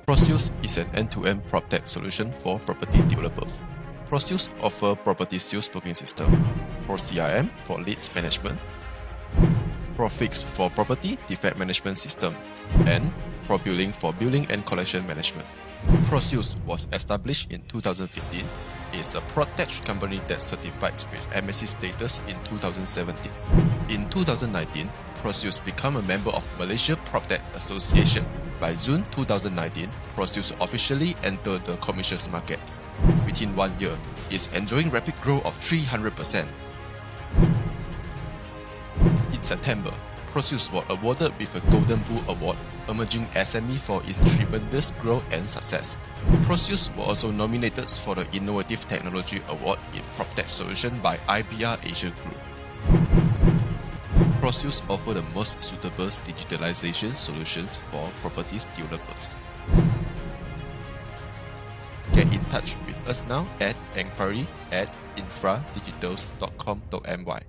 Proceus is an end-to-end PropTech solution for property developers. Proceus offer property sales booking system, ProCRM for leads management, ProFix for property defect management system, and ProBilling for billing and collection management. Proceus was established in 2015. It's a PropTech company that certified with MSC status in 2017. In 2019, Proceus became a member of Malaysia PropTech Association. By June 2019, Proceus officially entered the commercials market. Within 1 year, it's enjoying rapid growth of 300%. In September, Proceus was awarded with a Golden Bull Award, emerging SME for its tremendous growth and success. Proceus was also nominated for the Innovative Technology Award in PropTech Solution by IBR Asia Group. Proceus offers the most suitable digitalization solutions for properties developers. Get in touch with us now at enquiry@infradigitals.com.my.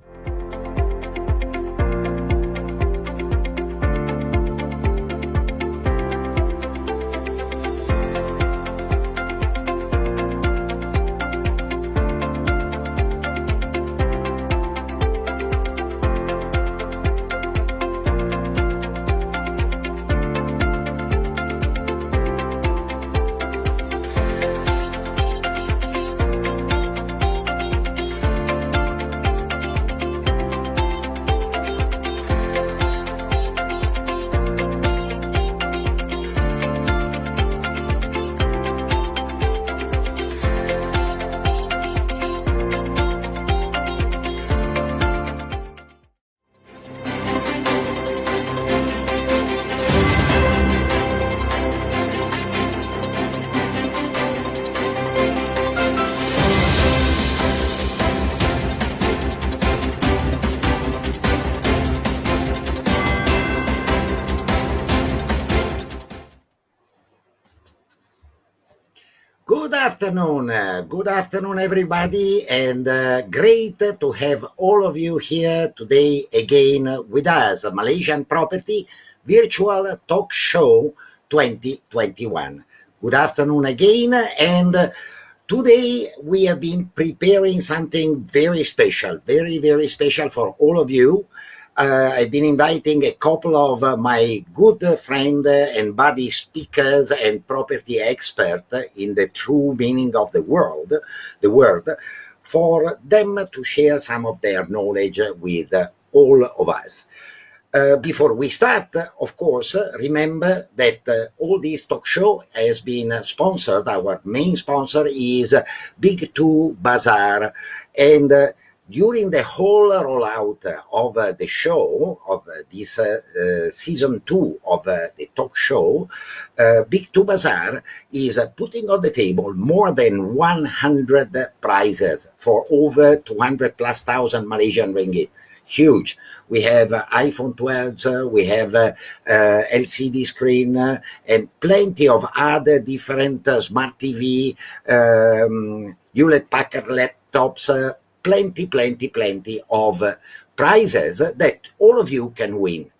Good afternoon, everybody, and great to have all of you here today again with us, Malaysian Property Virtual Talk Show 2021. Good afternoon again, and today we have been preparing something very special, very special for all of you. I've been inviting a couple of my good friend and buddy speakers and property expert in the true meaning of the word, for them to share some of their knowledge with all of us. Before we start, of course, remember that all this talk show has been sponsored. Our main sponsor is Big 2 Bazaar, and during the whole rollout of the show, of this season 2 of the talk show, Big 2 Bazaar is putting on the table more than 100 prizes for over 200 plus thousand Malaysian ringgit. Huge. We have iPhone 12s, we have LCD screen, and plenty of other different smart TV, Hewlett-Packard laptops, plenty of prizes that all of you can win.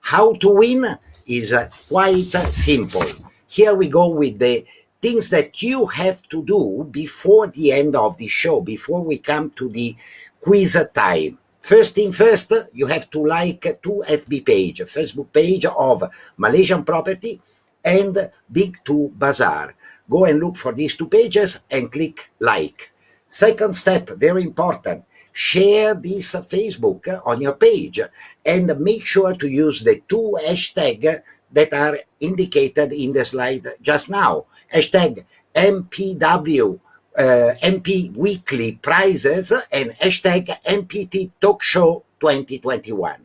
How to win is quite simple. Here we go with the things that you have to do before the end of the show, before we come to the quiz time. First thing first, you have to like 2 FB page, Facebook page of Malaysian Property and Big 2 Bazaar. Go and look for these 2 pages and click like. Second step, very important, share this Facebook on your page and make sure to use the 2 hashtags that are indicated in the slide just now. Hashtag MPW, MP Weekly Prizes, and hashtag MPT Talk Show 2021.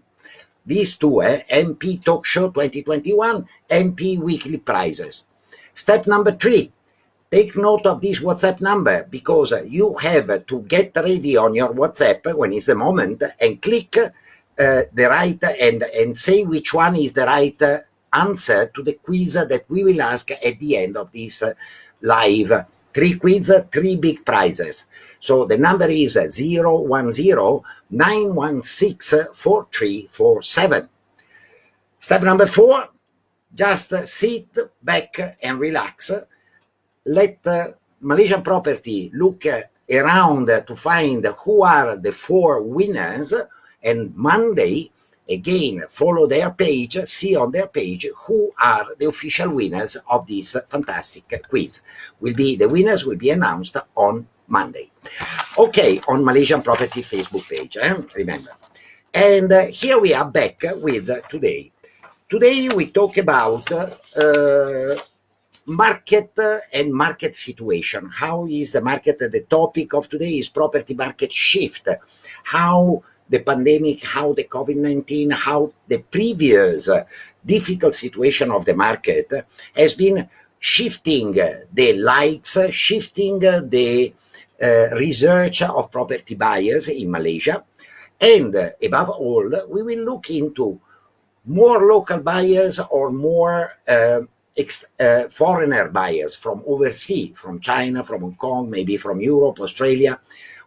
These 2, MP Talk Show 2021, MP Weekly Prizes. Step number 3. Take note of this WhatsApp number, because you have to get ready on your WhatsApp when it's the moment and click the right and say which one is the right answer to the quiz that we will ask at the end of this live. 3 quiz, 3 big prizes. So the number is 010-916-4347. Step number 4. Just sit back and relax. Let Malaysian Property look around to find who are the 4 winners, and Monday again follow their page, see on their page who are the official winners of this fantastic quiz. The winners will be announced on Monday. Okay, on Malaysian Property Facebook page, remember. And here we are back with today. Today we talk about market and market situation. How is the market? The topic of today is property market shift. How the pandemic, how the Covid-19, how the previous difficult situation of the market has been shifting the likes, shifting the research of property buyers in Malaysia. And above all, we will look into more local buyers or more foreigner buyers from overseas, from China, from Hong Kong, maybe from Europe, Australia.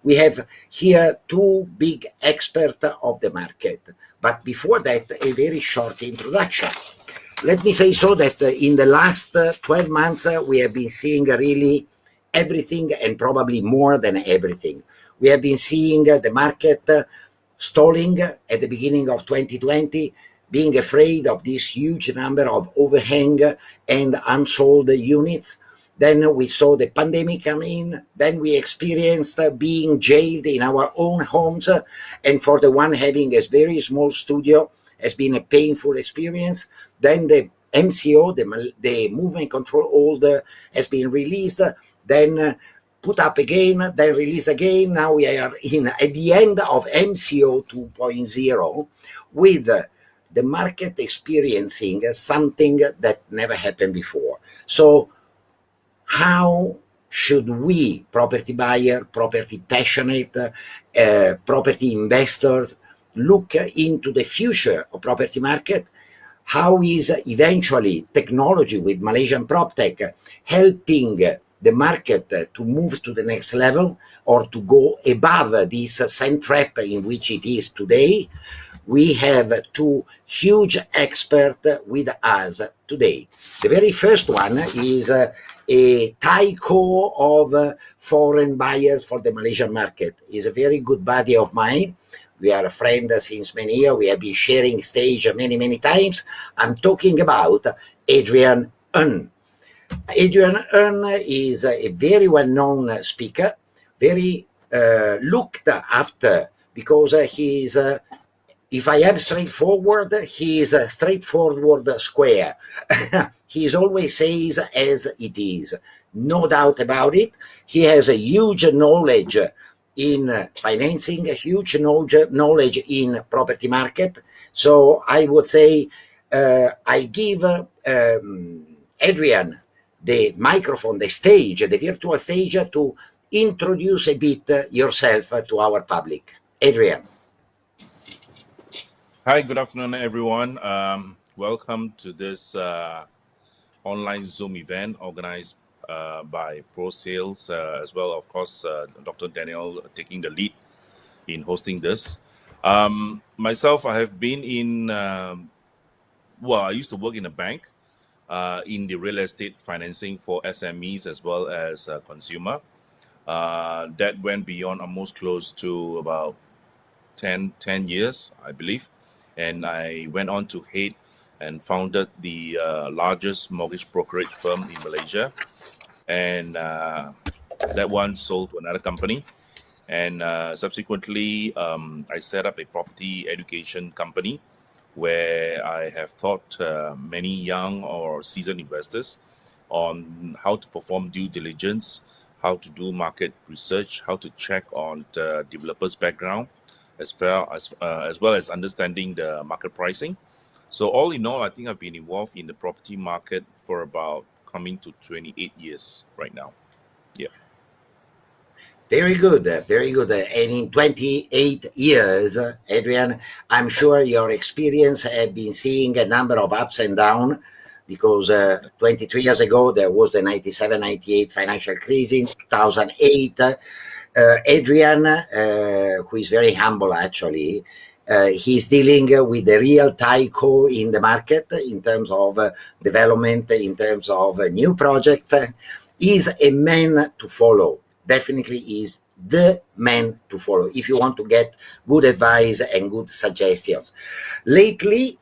We have here 2 big experts of the market. But before that, a very short introduction. Let me say so that in the last 12 months, we have been seeing really everything, and probably more than everything. We have been seeing the market stalling at the beginning of 2020, being afraid of this huge number of overhang and unsold units. Then we saw the pandemic come in. Then we experienced being jailed in our own homes. And for the one having a very small studio, has been a painful experience. Then the MCO, the movement control order, has been released. Then put up again, then released again. Now we are at the end of MCO 2.0 with the market experiencing something that never happened before. So how should we, property buyer, property passionate, property investors, look into the future of property market? How is eventually technology with Malaysian PropTech helping the market to move to the next level or to go above this sand trap in which it is today? We have 2 huge experts with us today. The very first one is a tyco of foreign buyers for the Malaysian market. He's a very good buddy of mine. We are a friend since many years. We have been sharing stage many times. I'm talking about Adrian Ng. Adrian Ng is a very well-known speaker, very looked after, because he's if I am straightforward, he is a straightforward square. He always says as it is, no doubt about it. He has a huge knowledge in financing, a huge knowledge in property market. So I would say I give Adrian the microphone, the stage, the virtual stage, to introduce a bit yourself to our public. Adrian. Hi, good afternoon, everyone. Welcome to this online Zoom event organized by Pro Sales, as well, of course, Dr. Daniel taking the lead in hosting this. Myself, I have been in, I used to work in a bank in the real estate financing for SMEs as well as consumer. That went beyond almost close to about 10 years, I believe. And I went on to head and founded the largest mortgage brokerage firm in Malaysia. And that one sold to another company. And subsequently, I set up a property education company where I have taught many young or seasoned investors on how to perform due diligence, how to do market research, how to check on the developer's background, as well as understanding the market pricing. So all in all, I think I've been involved in the property market for about coming to 28 years right now. Yeah. Very good, very good. And in 28 years, Adrian, I'm sure your experience has been seeing a number of ups and downs, because 23 years ago, there was the 97-98 financial crisis. In 2008, Adrian, who is very humble actually, He's dealing with the real tyco in the market in terms of development, in terms of a new project. He's a man to follow. Definitely is the man to follow if you want to get good advice and good suggestions. Lately,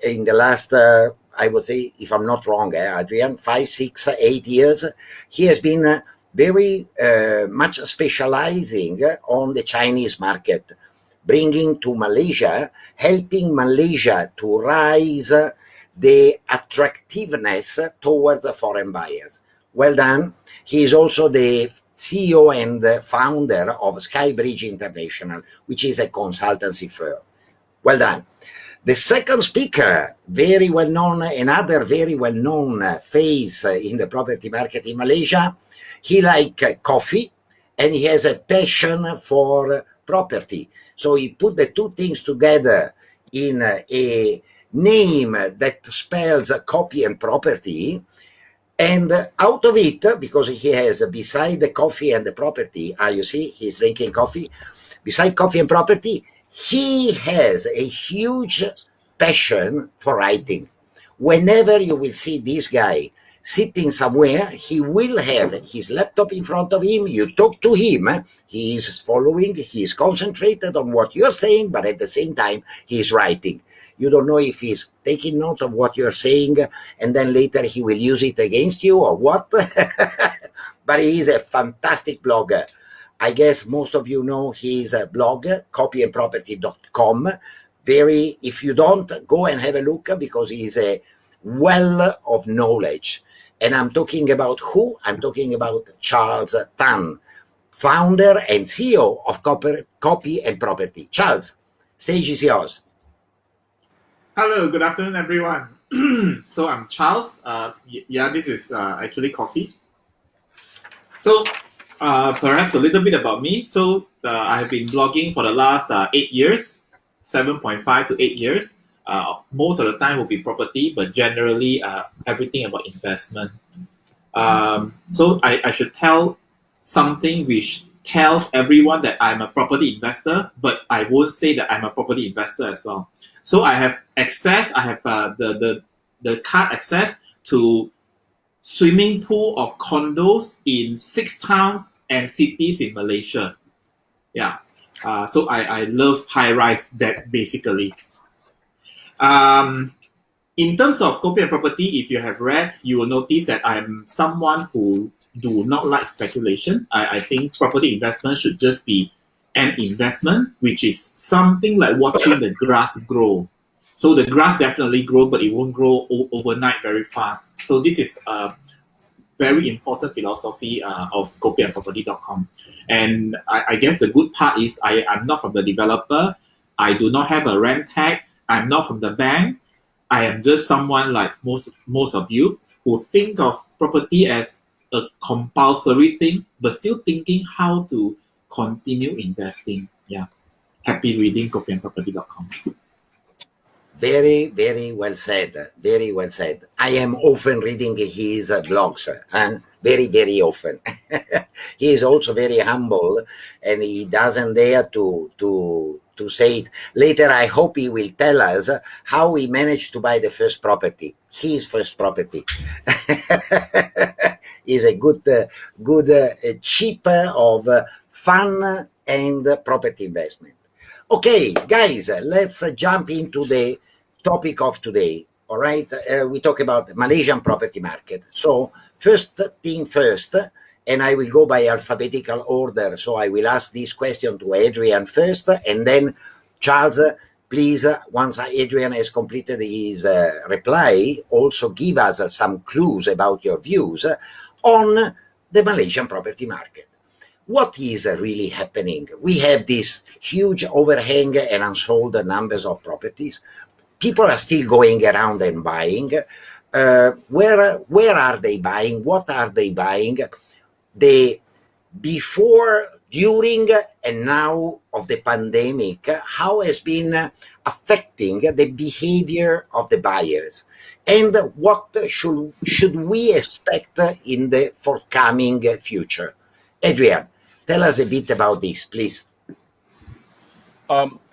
in the last, I would say, if I'm not wrong, Adrian, 5, 6, 8 years, he has been very much specializing on the Chinese market, bringing to Malaysia, helping Malaysia to rise the attractiveness towards the foreign buyers. Well done. He is also the CEO and founder of Skybridge International, which is a consultancy firm. Well done. The second speaker, very well known, another very well known face in the property market in Malaysia. He likes coffee and he has a passion for property. So he put the two things together in a name that spells copy and property. And out of it, because he has, beside the coffee and the property, you see, he's drinking coffee. Beside coffee and property, he has a huge passion for writing. Whenever you will see this guy sitting somewhere, he will have his laptop in front of him. You talk to him, he is following, he is concentrated on what you're saying, but at the same time, he's writing. You don't know if he's taking note of what you're saying and then later he will use it against you or what. But he is a fantastic blogger. I guess most of you know his blog, copyandproperty.com. If you don't, go and have a look because he's a well of knowledge. And I'm talking about who? I'm talking about Charles Tan, founder and CEO of Copy and Property. Charles, stage is yours. Hello, good afternoon, everyone. So I'm Charles. This is actually coffee. So perhaps a little bit about me. So I have been blogging for the last 8 years, 7.5 to 8 years. Most of the time will be property, but generally everything about investment. So I should tell something which tells everyone that I'm a property investor, but I won't say that I'm a property investor as well. So I have access, I have the card access to swimming pool of condos in 6 towns and cities in Malaysia. Yeah. So I love high-rise debt basically. In terms of copy and property, if you have read, you will notice that I'm someone who do not like speculation. I think property investment should just be an investment, which is something like watching the grass grow. So the grass definitely grow, but it won't grow overnight very fast. So this is a very important philosophy of copyandproperty.com. And I guess the good part is I'm not from the developer. I do not have a rent tag. I'm not from the bank. I am just someone like most of you who think of property as a compulsory thing, but still thinking how to continue investing. Yeah. Happy reading copyandproperty.com. Very, very well said. Very well said. I am often reading his blogs, and very, very often. He is also very humble, and he doesn't dare to say it. Later, I hope he will tell us how he managed to buy the first property, his first property. Is a good chip of fun and property investment. Okay, guys, let's jump into the topic of today. All right, we talk about the Malaysian property market. So first thing first, and I will go by alphabetical order. So I will ask this question to Adrian first, and then Charles, please, once Adrian has completed his reply, also give us some clues about your views on the Malaysian property market. What is really happening? We have this huge overhang and unsold numbers of properties. People are still going around and buying. Where are they buying? What are they buying? The before, during, and now of the pandemic, how has been affecting the behavior of the buyers? And what should we expect in the forthcoming future? Adrian, tell us a bit about this, please.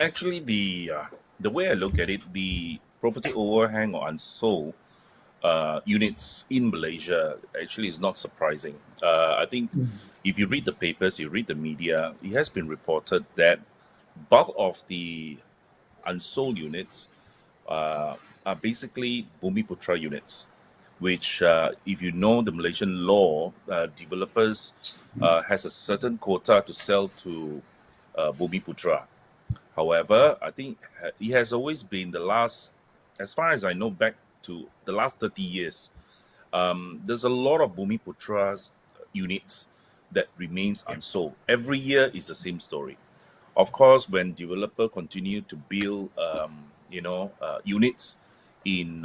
Actually, the way I look at it, the property overhang or unsold units in Malaysia actually is not surprising. I think if you read the papers, you read the media, it has been reported that bulk of the unsold units are basically Bumiputra units, which, if you know the Malaysian law, developers has a certain quota to sell to Bumiputra. However, I think it has always been the last, as far as I know, back to the last 30 years, there's a lot of Bumiputra's units that remains unsold. Every year is the same story. Of course, when developer continue to build, units in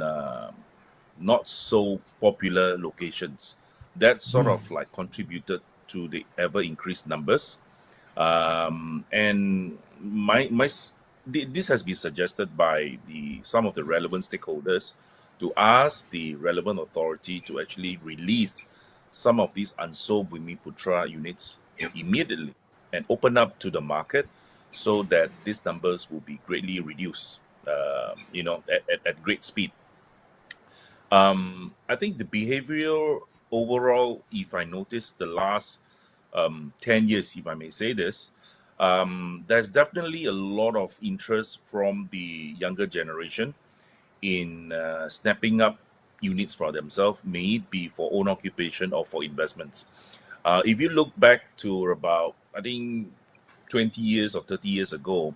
not so popular locations, that sort of like contributed to the ever increased numbers. And this has been suggested by the some of the relevant stakeholders to ask the relevant authority to actually release some of these unsold Bumiputra units immediately and open up to the market so that these numbers will be greatly reduced, at great speed. I think the behavior overall, if I notice the last 10 years, if I may say this, there's definitely a lot of interest from the younger generation in snapping up units for themselves, may it be for own occupation or for investments. If you look back to about, I think, 20 years or 30 years ago,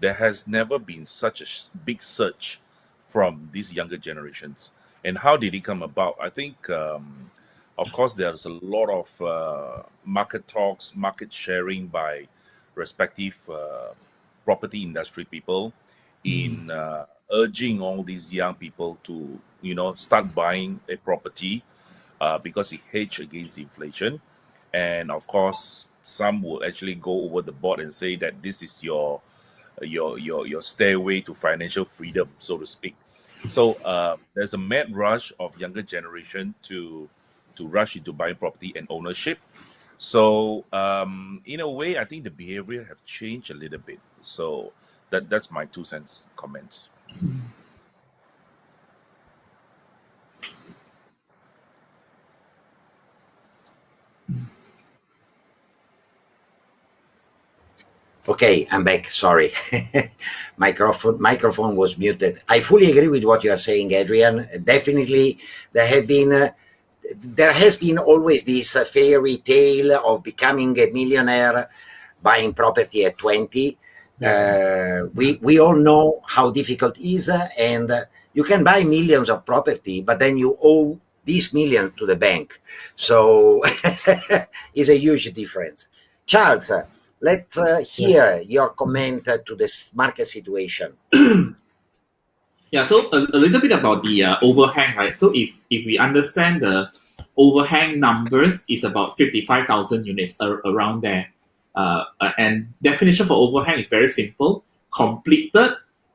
there has never been such a big surge from these younger generations. And how did it come about? I think, of course, there's a lot of market talks, market sharing by respective property industry people in urging all these young people to, start buying a property because it hedges against inflation. And of course, some will actually go over the board and say that this is your stairway to financial freedom, so to speak. So there's a mad rush of younger generation to rush into buying property and ownership. So in a way, I think the behavior have changed a little bit. So that's my 2 cents comment. Okay, I'm back. Sorry, microphone was muted. I fully agree with what you are saying, Adrian. Definitely, there has been always this fairy tale of becoming a millionaire buying property at 20. We all know how difficult it is, and you can buy millions of property, but then you owe these millions to the bank. So it's a huge difference. Charles, let's hear your comment to this market situation. Yeah, so a little bit about the overhang, right? So if we understand the overhang numbers is about 55,000 units around there. And definition for overhang is very simple: completed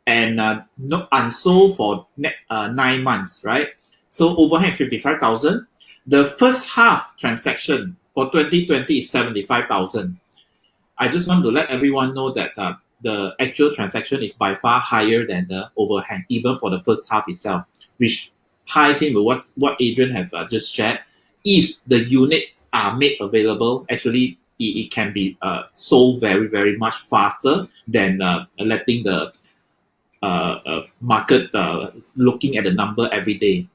and not unsold for 9 months, right? So overhang is 55,000. The first half transaction for 2020 is 75,000. I just want to let everyone know that the actual transaction is by far higher than the overhang, even for the first half itself, which ties in with what Adrian have just shared. If the units are made available, actually it can be sold very, very much faster than letting the market looking at the number every day.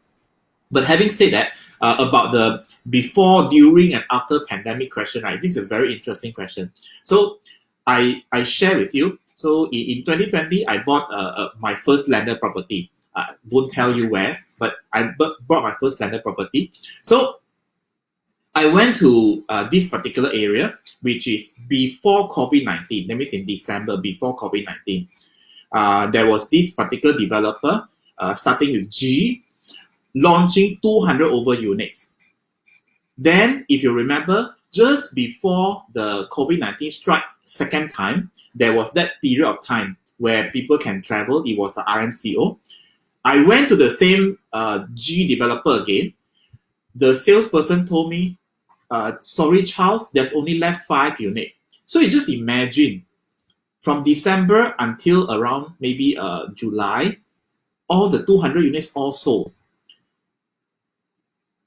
But having said that, about the before, during, and after pandemic question, right? This is a very interesting question. So I share with you. So in 2020, I bought my first landed property. Won't tell you where, but I bought my first landed property. So I went to this particular area, which is before COVID-19. That means in December, before COVID-19. There was this particular developer, starting with G, launching 200 over units. Then, if you remember, just before the COVID-19 struck second time, there was that period of time where people can travel. It was the RMCO. I went to the same G developer again. The salesperson told me, sorry, Charles, there's only left 5 units. So you just imagine, from December until around maybe July, all the 200 units all sold.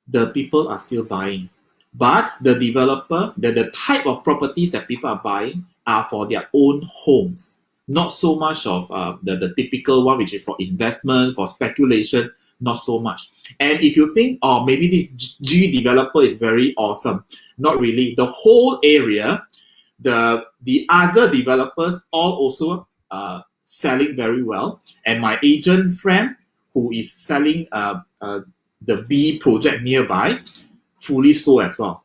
The people are still buying. But the developer, the type of properties that people are buying are for their own homes, not so much of the typical one, which is for investment, for speculation, not so much. And if you think, oh, maybe this G developer is very awesome, not really. The whole area, the other developers all also selling very well. And my agent friend who is selling the B project nearby, fully sold as well.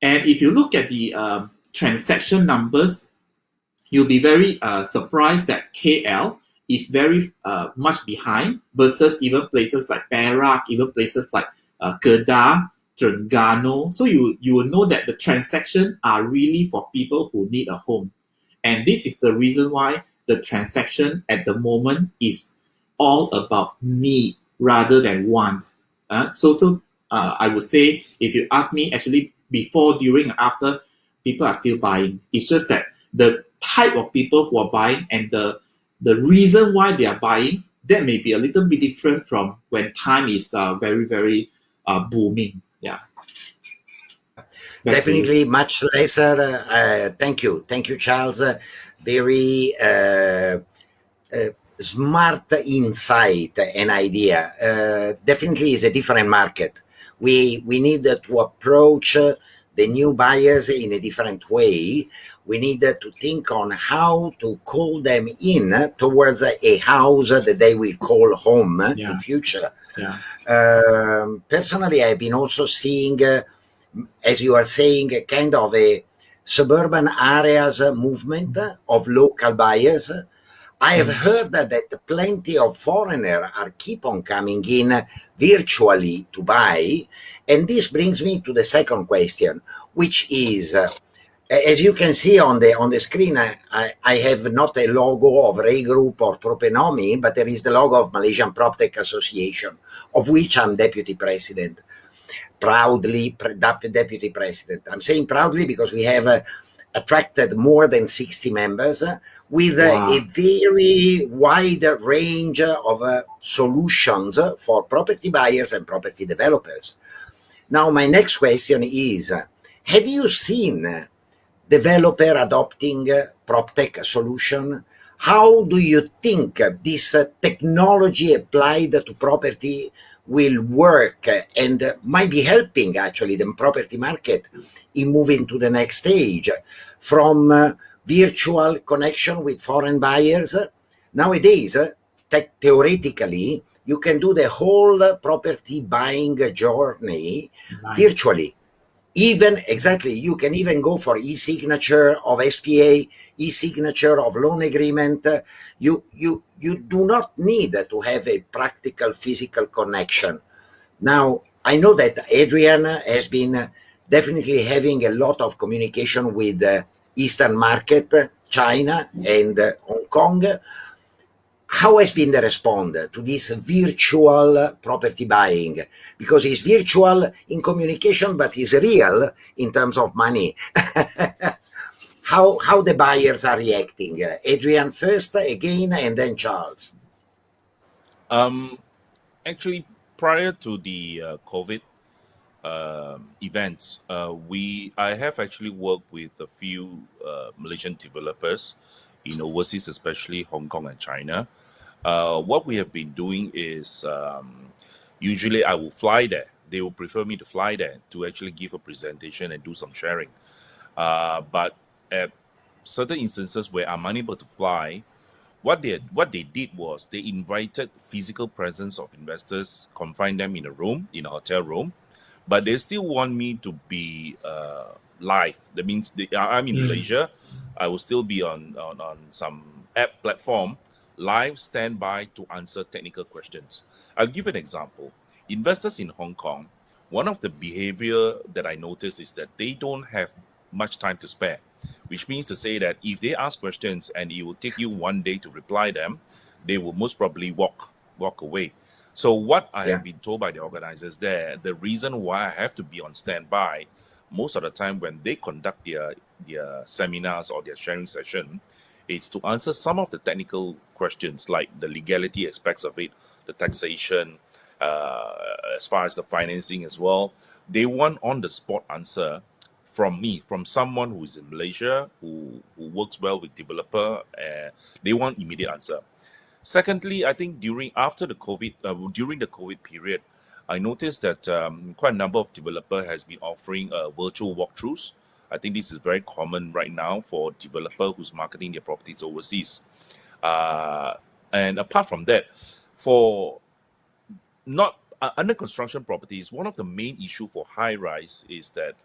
And if you look at the transaction numbers, you'll be very surprised that KL is very much behind versus even places like Perak, even places like Kedah, Terengganu. So you will know that the transactions are really for people who need a home. And this is the reason why the transaction at the moment is all about need rather than want. So I would say, if you ask me, actually before, during, and after, people are still buying. It's just that the type of people who are buying and the reason why they are buying, that may be a little bit different from when time is very, very booming. Yeah. Definitely much lesser. Thank you, Charles. Very smart insight and idea. Definitely is a different market. We need to approach the new buyers in a different way. We need to think on how to call them in towards a house that they will call home in future. Yeah. Personally, I've been also seeing, as you are saying, kind of a suburban areas movement of local buyers. I have heard that plenty of foreigners are keep on coming in virtually to buy. And this brings me to the second question, which is, as you can see on the screen, I have not a logo of Ray Group or Propenomi, but there is the logo of Malaysian PropTech Association, of which I'm deputy president. Proudly deputy president. I'm saying proudly because we have attracted more than 60 members with a very wide range of solutions for property buyers and property developers. Now, my next question is, have you seen developer adopting PropTech solution? How do you think this technology applied to property will work and might be helping actually the property market in moving to the next stage from virtual connection with foreign buyers? Nowadays, theoretically, you can do the whole property buying journey virtually. Even exactly, you can even go for e-signature of SPA, e-signature of loan agreement. You do not need to have a practical physical connection. Now, I know that Adrian has been definitely having a lot of communication with the Eastern market, China and Hong Kong. How has been the response to this virtual property buying? Because it's virtual in communication, but it's real in terms of money. How the buyers are reacting? Adrian first, again, and then Charles. Actually, prior to the COVID events, I have actually worked with a few Malaysian developers in overseas, especially Hong Kong and China. What we have been doing is usually I will fly there. They will prefer me to fly there to actually give a presentation and do some sharing. But at certain instances where I'm unable to fly, what they did was they invited physical presence of investors, confined them in a hotel room, but they still want me to be live. That means I'm in Malaysia. I will still be on some app platform, live standby to answer technical questions. I'll give an example. Investors in Hong Kong, one of the behavior that I noticed is that they don't have much time to spare, which means to say that if they ask questions and it will take you one day to reply them, they will most probably walk away. So what I have been told by the organizers there, the reason why I have to be on standby most of the time when they conduct their seminars or their sharing session It's to answer some of the technical questions like the legality aspects of it, the taxation, as far as the financing as well. They want on the spot answer from me, from someone who is in Malaysia, who works well with developer. They want immediate answer. Secondly, I think during the COVID period, I noticed that quite a number of developer has been offering virtual walkthroughs. I think this is very common right now for developer who's marketing their properties overseas. Uh, and apart from that, for not under construction properties, one of the main issue for high rise is that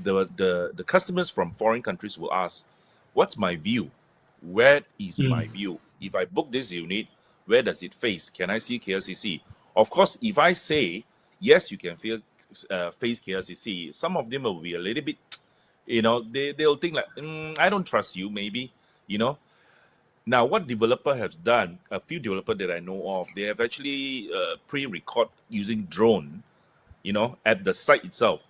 the customers from foreign countries will ask, "What's my view? Where is my view? If I book this unit, where does it face? Can I see KLCC?" Of course, if I say yes, you can face KLCC, some of them will be a little bit, they'll think like, I don't trust you, maybe, you know. Now, what developer has done, a few developer that I know of, they have actually pre-record using drone, at the site itself.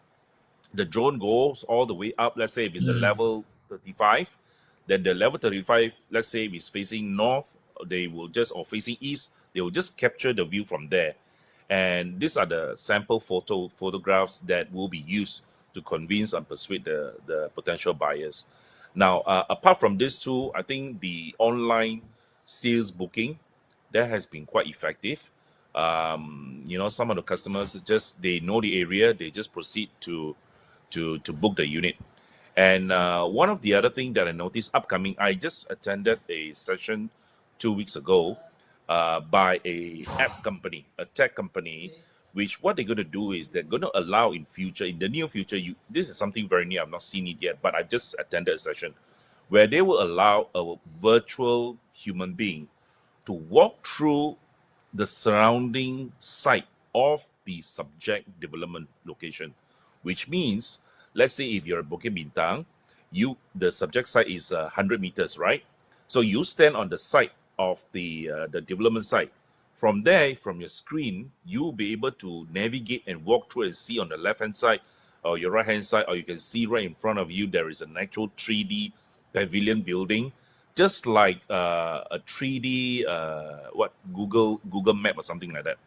The drone goes all the way up. Let's say if it's a level 35, then the level 35, let's say if it's facing north, or facing east, they will just capture the view from there. And these are the sample photographs that will be used to convince and persuade the potential buyers. Now, apart from this two, I think the online sales booking, that has been quite effective. Some of the customers they know the area, they just proceed to book the unit. And one of the other thing that I noticed upcoming, I just attended a session 2 weeks ago by a tech company, which what they're going to do is they're going to allow in the near future, this is something very new, I've not seen it yet, but I've just attended a session where they will allow a virtual human being to walk through the surrounding site of the subject development location, which means, let's say if you're at Bukit Bintang, the subject site is 100 meters, right? So you stand on the site of the development site. From there, from your screen, you'll be able to navigate and walk through and see on the left-hand side or your right-hand side, or you can see right in front of you, there is an actual 3D pavilion building, just like a 3D Google map or something like that.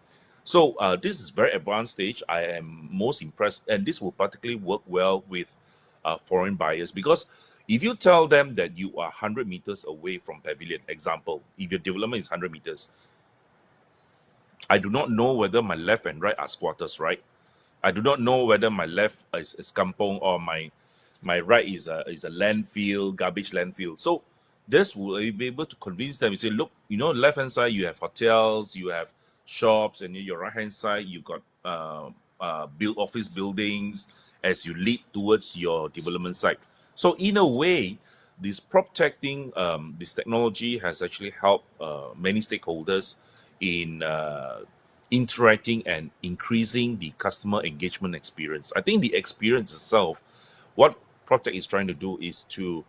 So this is very advanced stage. I am most impressed, and this will particularly work well with foreign buyers, because if you tell them that you are 100 meters away from pavilion, example, if your development is 100 meters, I do not know whether my left and right are squatters, right? I do not know whether my left is kampong or my right is a landfill, garbage landfill. So this will be able to convince them. You say, look, left hand side you have hotels, you have shops, and your right hand side you got build office buildings as you lead towards your development site. So in a way, this prop tech thing, this technology has actually helped many stakeholders in interacting and increasing the customer engagement experience. I think the experience itself, what PropTech is trying to do is to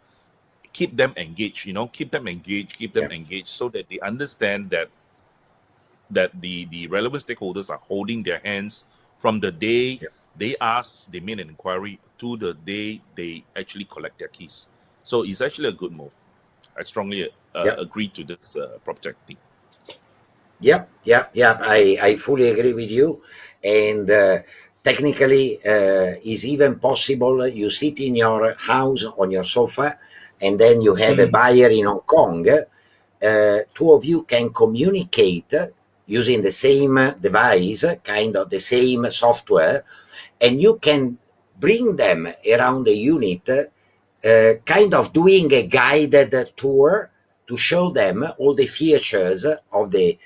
keep them engaged, keep them engaged so that they understand that the relevant stakeholders are holding their hands from the day they made an inquiry to the day they actually collect their keys. So it's actually a good move. I strongly agree to this PropTech thing. Yeah. I fully agree with you. And technically, is even possible. You sit in your house on your sofa, and then you have a buyer in Hong Kong. Two of you can communicate using the same device, kind of the same software, and you can bring them around the unit, kind of doing a guided tour to show them all the features of the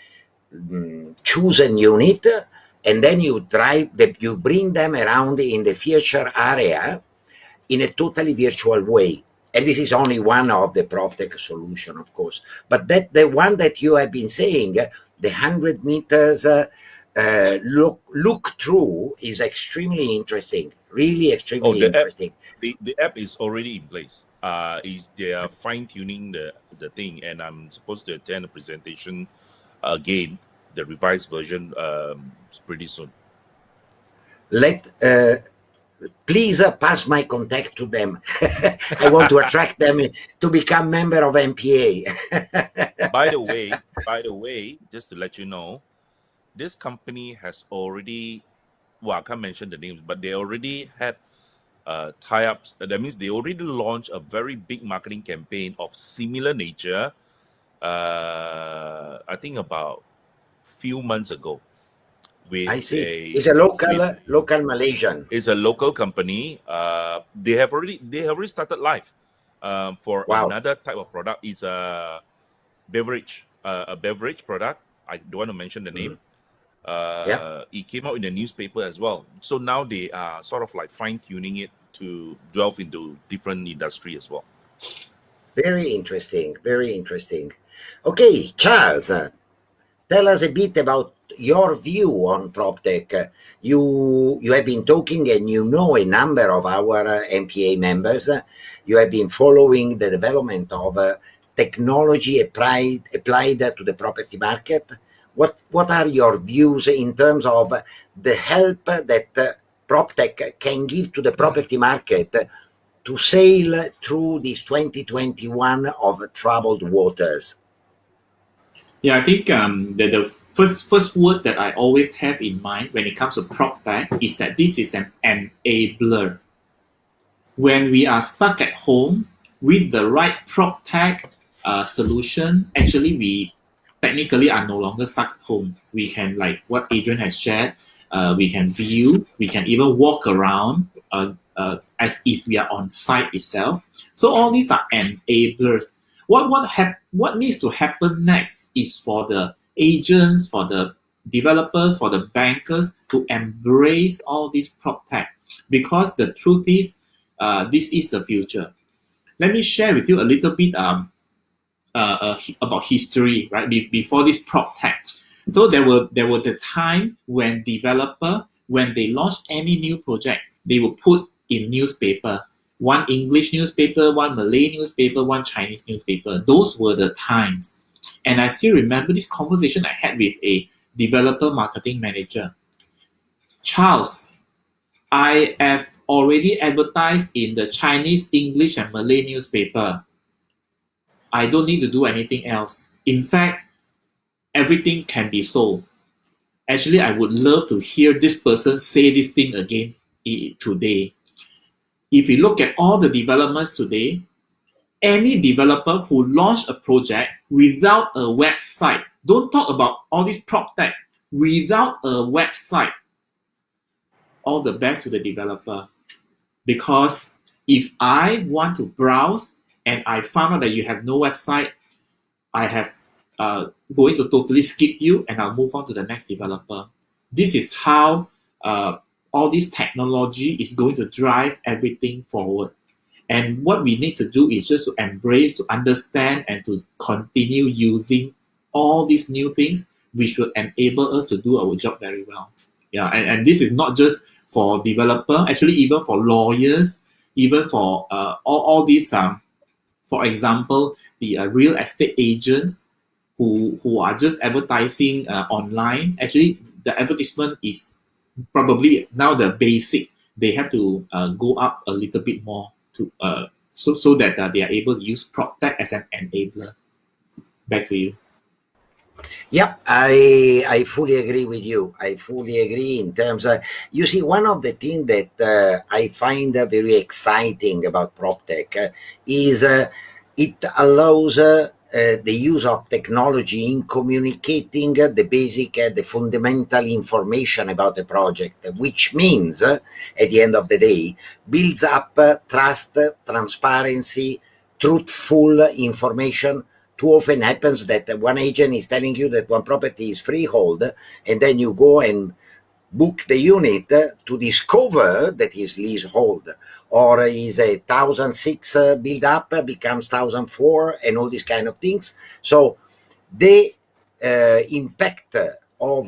chosen unit, and then you bring them around in the feature area in a totally virtual way. And this is only one of the PropTech solution, of course. But the one that you have been saying, the 100 meters look through, is extremely interesting. Really extremely interesting. The app is already in place. They are fine tuning the thing, and I'm supposed to attend a presentation again, the revised version, pretty soon. please pass my contact to them. I want to attract them to become member of MPA. By the way, just to let you know, this company has already, well, I can't mention the names, but they already had tie-ups. That means they already launched a very big marketing campaign of similar nature. I think about few months ago with I see. It's a local Malaysian. it's a local company. They have already started live for Wow. another type of product. It's a beverage product. I don't want to mention the name. Yeah. It came out in the newspaper as well. So now they are sort of like fine-tuning it to delve into different industry as well. Very interesting. Very interesting. Okay, Charles, tell us a bit about your view on PropTech. You have been talking and you know a number of our MPA members. You have been following the development of technology applied to the property market. What are your views in terms of the help that PropTech can give to the property market to sail through this 2021 of troubled waters? Yeah, I think the first word that I always have in mind when it comes to prop tech is that this is an enabler. When we are stuck at home with the right prop tech solution, actually we technically are no longer stuck at home. We can, like what Adrian has shared, we can view, we can even walk around as if we are on site itself. So all these are enablers. What needs to happen next is for the agents, for the developers, for the bankers to embrace all these prop tech, because the truth is, this is the future. Let me share with you a little bit about history, right? Before this prop tech. So there were the time when developer, when they launch any new project, they will put in newspaper, one English newspaper, one Malay newspaper, one Chinese newspaper. Those were the times. And I still remember this conversation I had with a developer marketing manager. Charles, I have already advertised in the Chinese, English, and Malay newspaper. I don't need to do anything else. In fact, everything can be sold. Actually, I would love to hear this person say this thing again today. If you look at all the developments today, any developer who launched a project without a website, don't talk about all this prop tech, without a website, all the best to the developer. Because if I want to browse and I found out that you have no website, I have going to totally skip you and I'll move on to the next developer. This is how all this technology is going to drive everything forward. And what we need to do is just to embrace, to understand, and to continue using all these new things, which will enable us to do our job very well. Yeah, and this is not just for developer, actually even for lawyers, even for all these, for example, the real estate agents who are just advertising online. Actually, the advertisement is probably now the basic. They have to go up a little bit more to so that they are able to use prop tech as an enabler. Back to you. Yeah, I fully agree with you. I fully agree in terms of, you see, one of the things that I find very exciting about PropTech is it allows the use of technology in communicating the basic, the fundamental information about the project, which means, at the end of the day, builds up trust, transparency, truthful information. Too often happens that one agent is telling you that one property is freehold, and then you go and book the unit to discover that is leasehold, or is a 1006 build up becomes 1004, and all these kind of things. So the impact of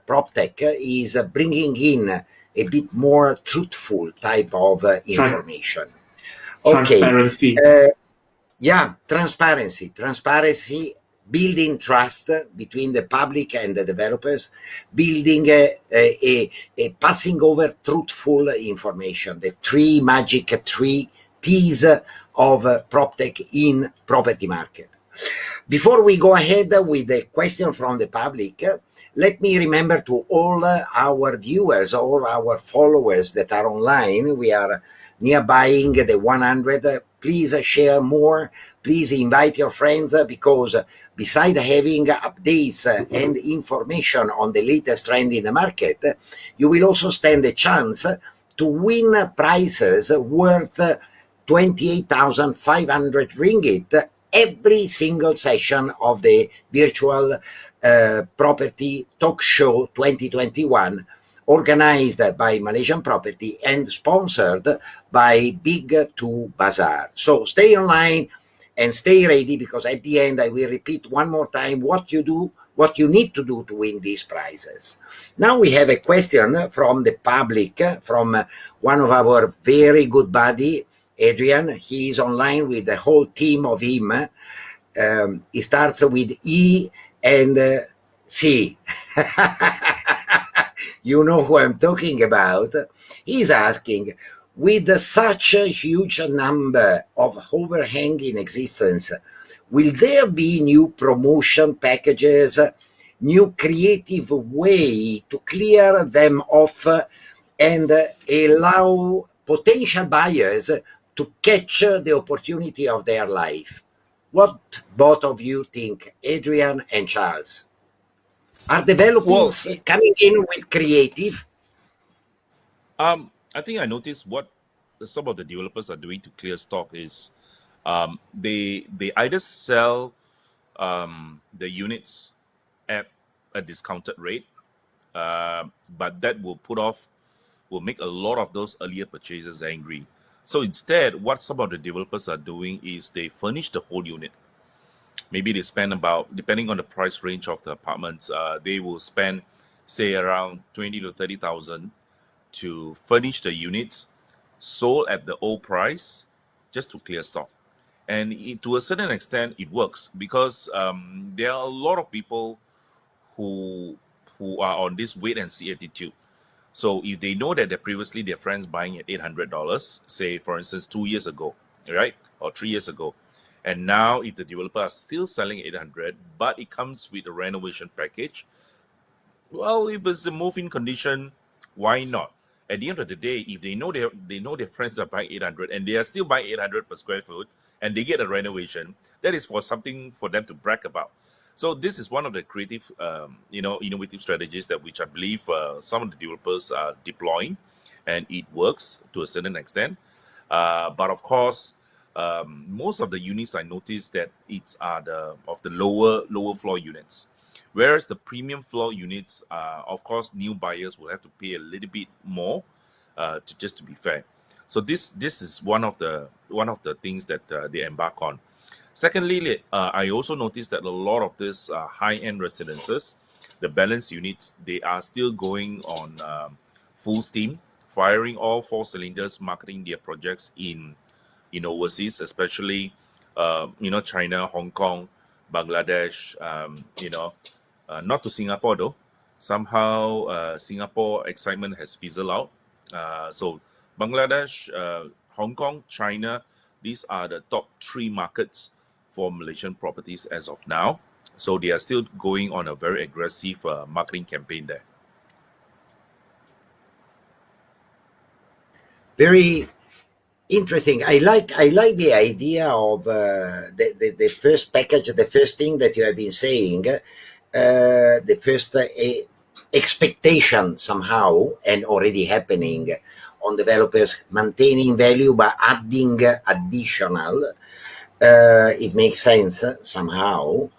PropTech is bringing in a bit more truthful type of information. Transparency. Yeah, transparency building trust between the public and the developers, building a passing over truthful information, the three T's of PropTech in property market. Before we go ahead with the question from the public, let me remember to all our viewers, all our followers that are online, we are nearby the 100. Please share more. Please invite your friends, because beside having updates and information on the latest trend in the market, you will also stand a chance to win prizes worth 28,500 ringgit every single session of the virtual property talk show 2021, organized by Malaysian Property and sponsored by Big 2 Bazaar. So stay online and stay ready, because at the end I will repeat one more time what you need to do to win these prizes. Now we have a question from the public, from one of our very good buddy, Adrian. He is online with the whole team of him. He starts with E and C. You know who I'm talking about. He's asking, with such a huge number of overhang in existence, will there be new promotion packages, new creative way to clear them off and allow potential buyers to catch the opportunity of their life? What both of you think, Adrian and Charles? Are developers coming in with creative? I think I noticed what some of the developers are doing to clear stock is they either sell the units at a discounted rate, but that will make a lot of those earlier purchasers angry. So instead, what some of the developers are doing is they furnish the whole unit. Maybe they spend about, depending on the price range of the apartments, they will spend, say, around 20 to 30,000 to furnish the units, sold at the old price, just to clear stock. And to a certain extent, it works, because there are a lot of people who are on this wait and see attitude. So if they know that previously their friends buying at $800, say for instance 2 years ago, right, or 3 years ago, and now if the developer are still selling 800, but it comes with a renovation package, well, if it's a move-in condition, why not? At the end of the day, if they know their friends are buying 800 and they are still buying 800 per square foot, and they get a renovation, that is for something for them to brag about. So this is one of the creative, innovative strategies that which I believe some of the developers are deploying, and it works to a certain extent. But of course, most of the units I noticed that it's the lower floor units. Whereas the premium floor units, of course, new buyers will have to pay a little bit more, to be fair. So this is one of the things that they embark on. Secondly, I also noticed that a lot of these high-end residences, the balance units, they are still going on full steam, firing all 4 cylinders, marketing their projects in overseas, especially China, Hong Kong, Bangladesh, not to Singapore though. Somehow Singapore excitement has fizzled out. So Bangladesh, Hong Kong, China, these are the top 3 markets for Malaysian properties as of now. So they are still going on a very aggressive marketing campaign there. Very interesting. I like the idea of the first package, the first thing that you have been saying, the first expectation somehow, and already happening, on developers maintaining value by adding additional. It makes sense somehow.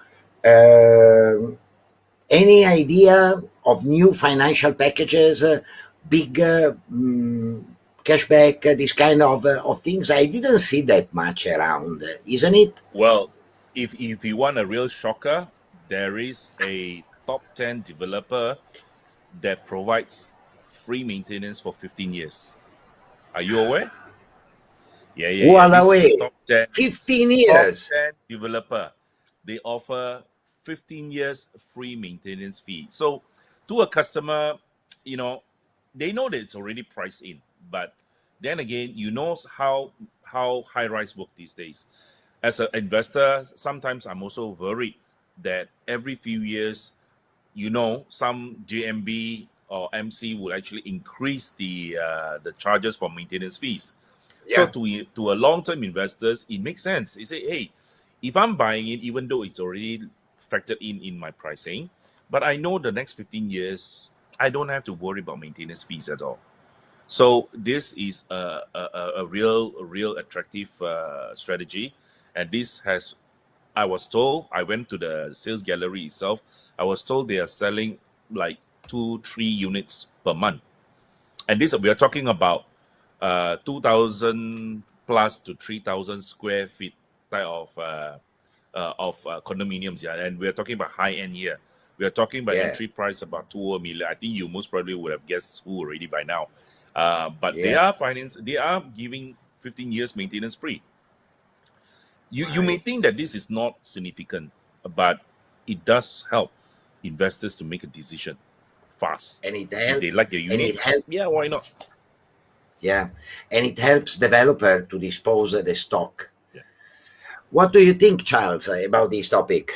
Any idea of new financial packages, big cashback, this kind of things? I didn't see that much around, isn't it? Well, if you want a real shocker, there is a top 10 developer that provides free maintenance for 15 years. Are you aware? Yeah. This is a Walaway, top 10 15 years. developer. They offer 15 years free maintenance fee. So to a customer, they know that it's already priced in, but then again, how high rise work these days. As an investor, sometimes I'm also worried that every few years, some JMB or MC will actually increase the charges for maintenance fees. So Yeah. to a long-term investors, it makes sense. You say, hey, if I'm buying it, even though it's already factored in my pricing, but I know the next 15 years, I don't have to worry about maintenance fees at all. So this is a real attractive strategy, and this has. I was told, I went to the sales gallery itself. I was told they are selling like 2-3 units per month, and this we are talking about 2,000 plus to 3,000 square feet type of condominiums. Yeah, and we are talking about high end here. We are talking about Yeah. entry price about 2 million. I think you most probably would have guessed who already by now. But they Yeah. are giving 15 years maintenance free. You may Right. think that this is not significant, but it does help investors to make a decision fast. And it If help they like the and it unit, help yeah, why not? yeah. And it helps developer to dispose of the stock. Yeah. What do you think, Charles, about this topic?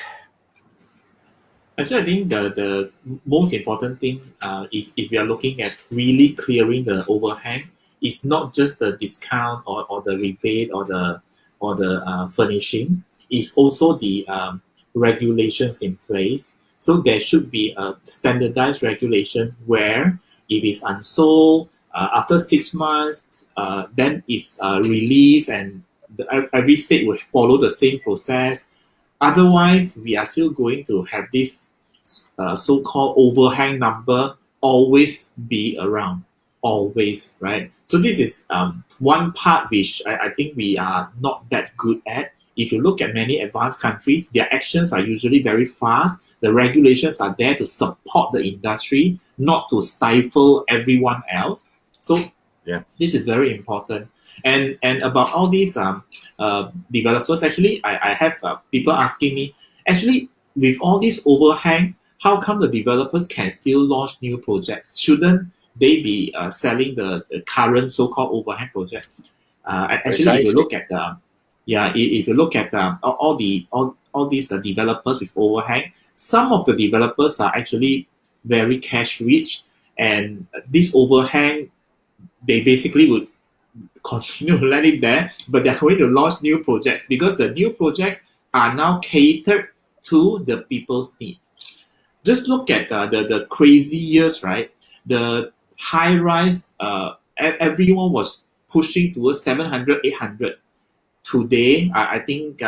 Actually, I think the most important thing, if we are looking at really clearing the overhang, is not just the discount or the rebate or the furnishing. It's also the regulations in place. So there should be a standardized regulation where if it's unsold after 6 months, then it's released, and every state will follow the same process. Otherwise, we are still going to have this so-called overhang number always be around, always, right? So this is one part which I think we are not that good at. If you look at many advanced countries, their actions are usually very fast. The regulations are there to support the industry, not to stifle everyone else. So Yeah. this is very important. And about all these developers, actually, I have people asking me, actually, with all this overhang, how come the developers can still launch new projects? Shouldn't they be selling the current so-called overhang project? Actually, if you Precisely. look at if you look at all these developers with overhang, some of the developers are actually very cash rich, and this overhang, they basically would continue to let it there, but they're going to launch new projects because the new projects are now catered to the people's need. Just look at the crazy years, right? The high rise, everyone was pushing towards 700, 800. Today, I think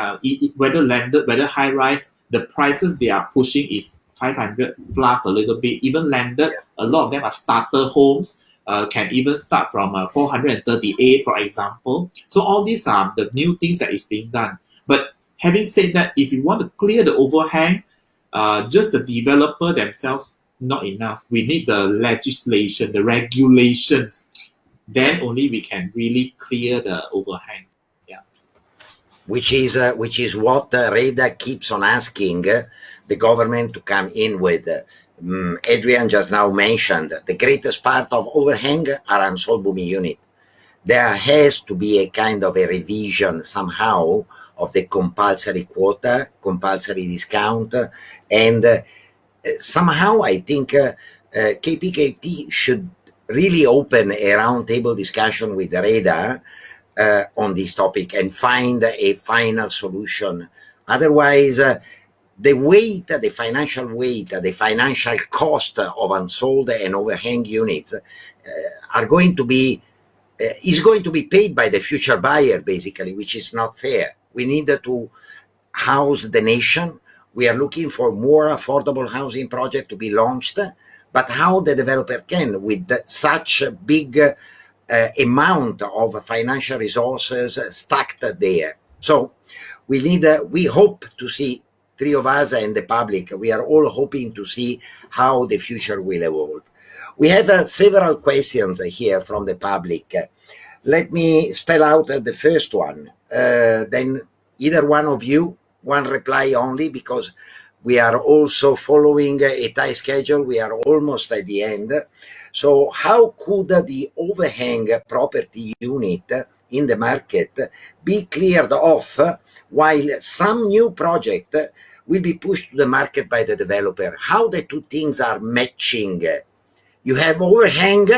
whether landed, whether high rise, the prices they are pushing is 500 plus a little bit. Even landed, a lot of them are starter homes. Can even start from 438, for example. So all these are the new things that is being done. But having said that, if you want to clear the overhang, just the developer themselves not enough. We need the legislation, the regulations. Then only we can really clear the overhang. Yeah. Which is what Reda keeps on asking the government to come in with. Adrian just now mentioned the greatest part of overhang are unsold booming unit. There has to be a kind of a revision somehow of the compulsory quota, compulsory discount, and somehow I think KPKT should really open a roundtable discussion with Reda on this topic and find a final solution. Otherwise, the weight, the financial weight, the financial cost of unsold and overhang units are going to be is going to be paid by the future buyer, basically, which is not fair. We need to house the nation. We are looking for more affordable housing project to be launched, but how the developer can, with such a big amount of financial resources stacked there. So we hope to see, three of us and the public, we are all hoping to see how the future will evolve. We have several questions here from the public. Let me spell out the first one. Then either one of you, one reply only, because We are also following a tight schedule. We are almost at the end. So how could the overhang property unit in the market be cleared off while some new project will be pushed to the market by the developer? How the two things are matching? You have overhang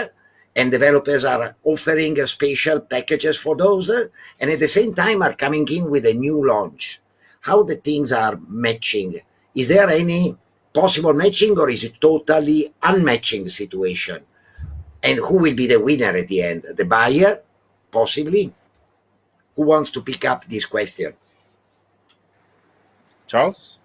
and developers are offering special packages for those and at the same time are coming in with a new launch. How the things are matching? Is there any possible matching or is it totally unmatching situation? And who will be the winner at the end? The buyer? Possibly? Who wants to pick up this question? Charles?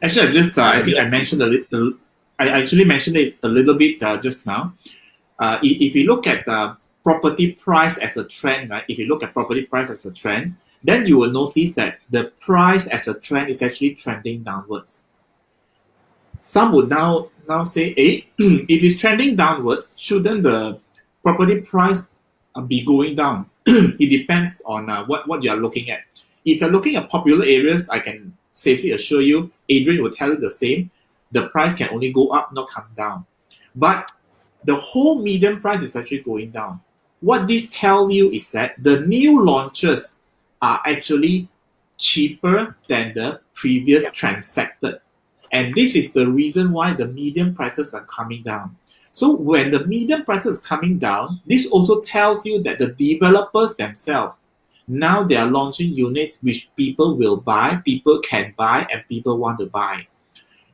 Actually, I think I mentioned a little. I actually mentioned it a little bit just now. If you look at property price as a trend, right? If you look at property price as a trend, then you will notice that the price as a trend is actually trending downwards. Some would now say, hey, if it's trending downwards, shouldn't the property price be going down? It depends on what you are looking at. If you're looking at popular areas, I can safely assure you, Adrian will tell you the same. The price can only go up, not come down. But the whole median price is actually going down. What this tells you is that the new launches are actually cheaper than the previous transacted. And this is the reason why the median prices are coming down. So when the median prices is coming down, this also tells you that the developers themselves, now they are launching units which people will buy, people can buy, and people want to buy.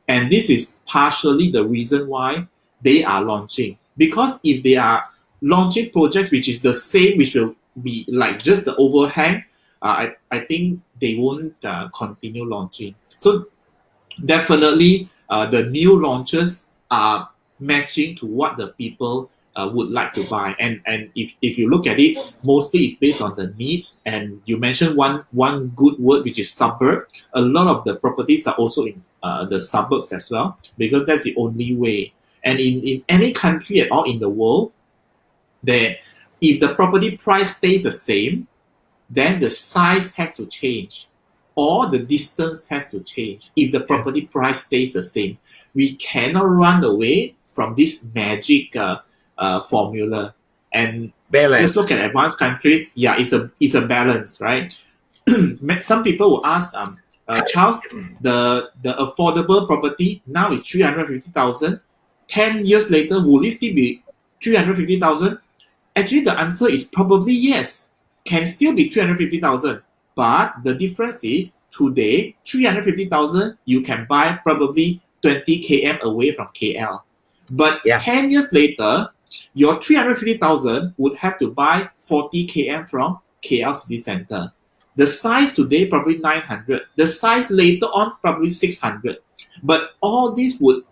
And this is partially the reason why they are launching. Because if they are launching projects which is the same, which will be like just the overhang, I think they won't continue launching. So definitely the new launches are matching to what the people would like to buy. And if you look at it, mostly it's based on the needs. And you mentioned one good word, which is suburb. A lot of the properties are also in the suburbs as well, because that's the only way. And in any country at all in the world, that if the property price stays the same, then the size has to change or the distance has to change. If the property price stays the same, we cannot run away from this magic formula. And Balance. just look at advanced countries. Yeah, it's a balance, right? Some people will ask, Charles, the affordable property now is 350,000. 10 years later, will it still be 350,000? Actually, the answer is probably yes. Can still be 350,000. But the difference is today, 350,000, you can buy probably 20 km away from KL. But 10 years later, your 350,000 would have to buy 40 km from KL city center. The size today probably 900. The size later on probably 600. But all this would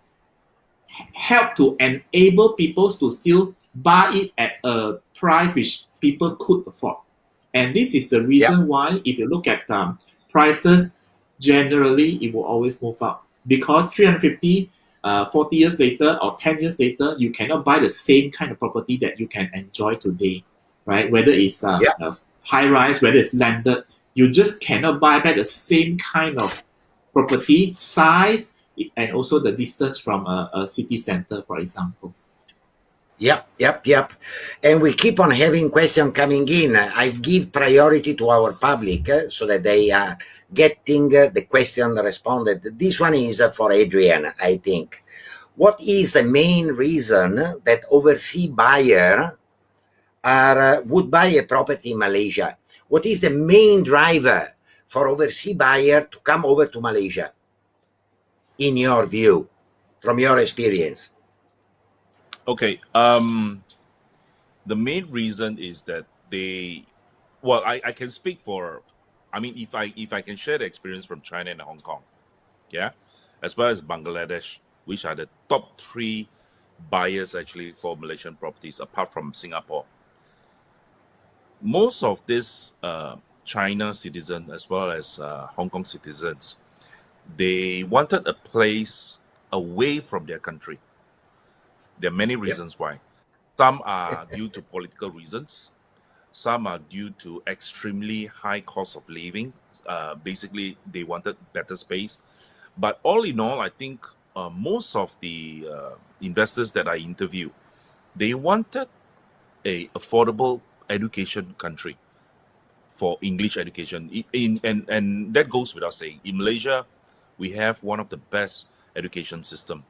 help to enable people to still buy it at a price which people could afford. And this is the reason why if you look at prices, generally it will always move up. Because 350, 40 years later or 10 years later, you cannot buy the same kind of property that you can enjoy today, right? Whether it's high rise, whether it's landed, you just cannot buy back the same kind of property size and also the distance from a city center, for example. Yep. And we keep on having questions coming in. I give priority to our public so that they are getting the question responded. This one is for Adrian, I think. What is the main reason that overseas buyer would buy a property in Malaysia? What is the main driver for overseas buyer to come over to Malaysia, in your view, from your experience? Okay. The main reason is that I can speak for, if I can share the experience from China and Hong Kong, as well as Bangladesh, which are the top 3 buyers actually for Malaysian properties apart from Singapore. Most of these China citizens as well as Hong Kong citizens, they wanted a place away from their country. There are many reasons why. Some are due to political reasons. Some are due to extremely high cost of living. Basically, they wanted better space. But all in all, I think most of the investors that I interview, they wanted a affordable education country for English education. And that goes without saying. In Malaysia, we have one of the best education system.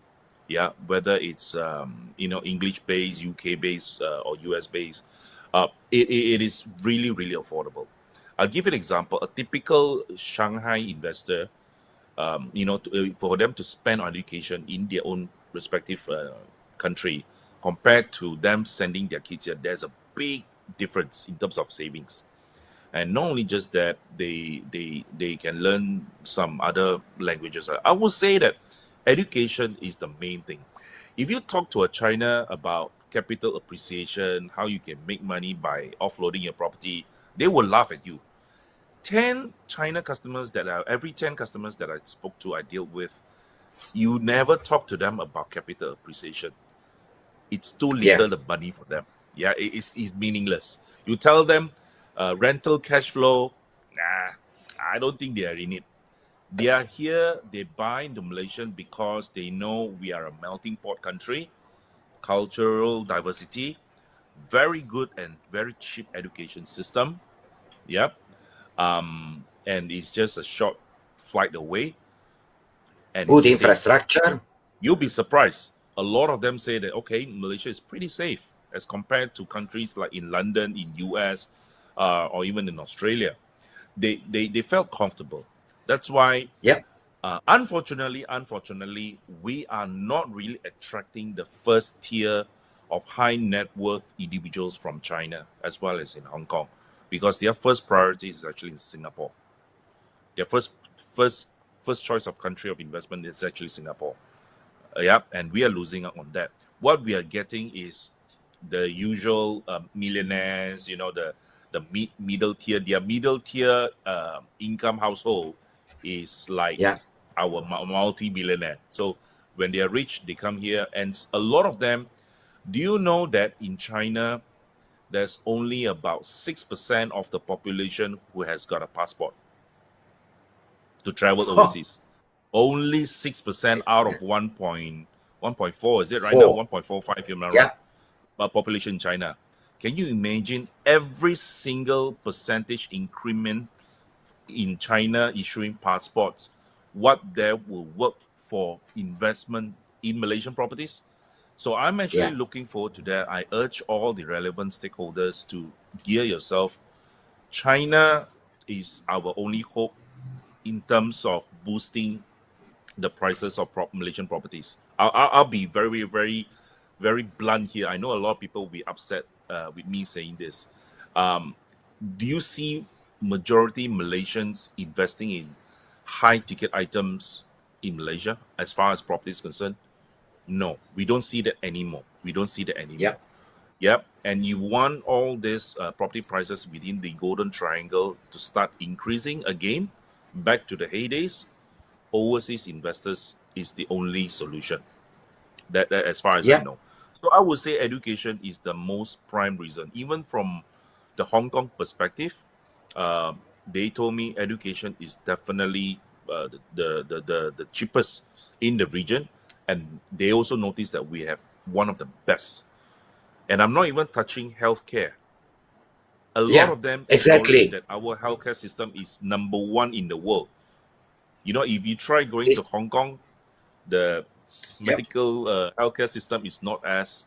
Yeah, whether it's English based, UK based, or US based, it is really really affordable. I'll give you an example. A typical Shanghai investor, for them to spend on education in their own respective country compared to them sending their kids here, there's a big difference in terms of savings. And not only just that, they can learn some other languages. I would say that education is the main thing. If you talk to a China about capital appreciation, how you can make money by offloading your property, they will laugh at you. 10 China customers every 10 customers that I spoke to, I deal with, you never talk to them about capital appreciation. It's too little the money for them. Yeah, it's meaningless. You tell them rental cash flow, nah, I don't think they are in it. They are here, they buy into Malaysian because they know we are a melting pot country, cultural diversity, very good and very cheap education system. Yep. And it's just a short flight away. And Good it's safe. infrastructure. You'll be surprised. A lot of them say that, okay, Malaysia is pretty safe as compared to countries like in London, in US, or even in Australia. They felt comfortable. That's why, unfortunately, we are not really attracting the first tier of high net worth individuals from China as well as in Hong Kong, because their first priority is actually in Singapore. Their first choice of country of investment is actually Singapore. And we are losing out on that. What we are getting is the usual millionaires, the middle tier. Their middle tier income household is like our multi-billionaire. So when they are rich, they come here, and a lot of them. Do you know that in China, there's only about 6% of the population who has got a passport to travel overseas? Only 6% out of 1.4, is it right now? 1.45, if I'm not right. But population in China. Can you imagine every single percentage increment in China issuing passports, what there will work for investment in Malaysian properties? So I'm actually looking forward to that. I urge all the relevant stakeholders to gear yourself. China is our only hope in terms of boosting the prices of Malaysian properties. I'll be very, very, very blunt here. I know a lot of people will be upset with me saying this. Do you see majority Malaysians investing in high ticket items in Malaysia as far as property is concerned? No, we don't see that anymore. Yep. And you want all these property prices within the Golden Triangle to start increasing again, back to the heydays. Overseas investors is the only solution. That as far as I know. So I would say education is the most prime reason. Even from the Hong Kong perspective, they told me education is definitely the cheapest in the region, and they also noticed that we have one of the best. And I'm not even touching healthcare. A lot of them acknowledge that our healthcare system is number one in the world. If you try going to Hong Kong, the medical healthcare system is not as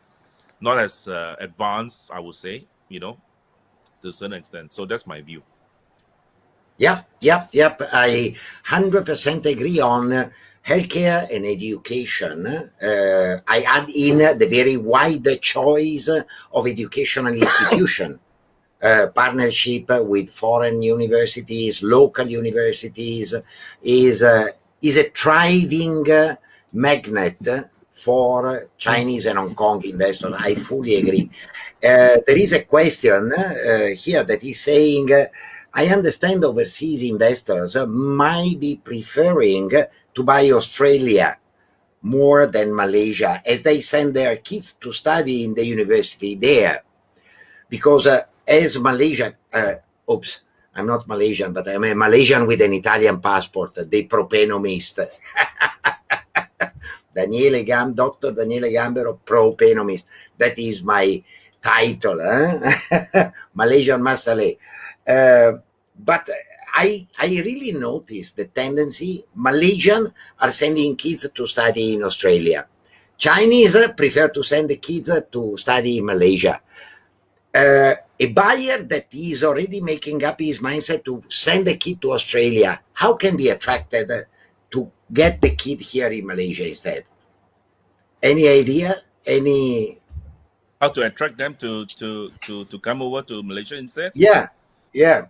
advanced, I would say, to a certain extent. So that's my view. Yep. I 100% agree on healthcare and education. I add in the very wide choice of educational institution. Partnership with foreign universities, local universities is a thriving magnet for Chinese and Hong Kong investors. I fully agree. There is a question here that is saying, I understand overseas investors might be preferring to buy Australia more than Malaysia as they send their kids to study in the university there. Because as Malaysian, oops, I'm not Malaysian, but I'm a Malaysian with an Italian passport, the propenomist. Dr. Daniele Gambero, propenomist. That is my title, Malaysian Masale. But I really noticed the tendency. Malaysian are sending kids to study in Australia. Chinese prefer to send the kids to study in Malaysia. A buyer that is already making up his mindset to send a kid to Australia, how can be attracted to get the kid here in Malaysia instead? Any idea? Any? How to attract them to come over to Malaysia instead? Yeah, yeah,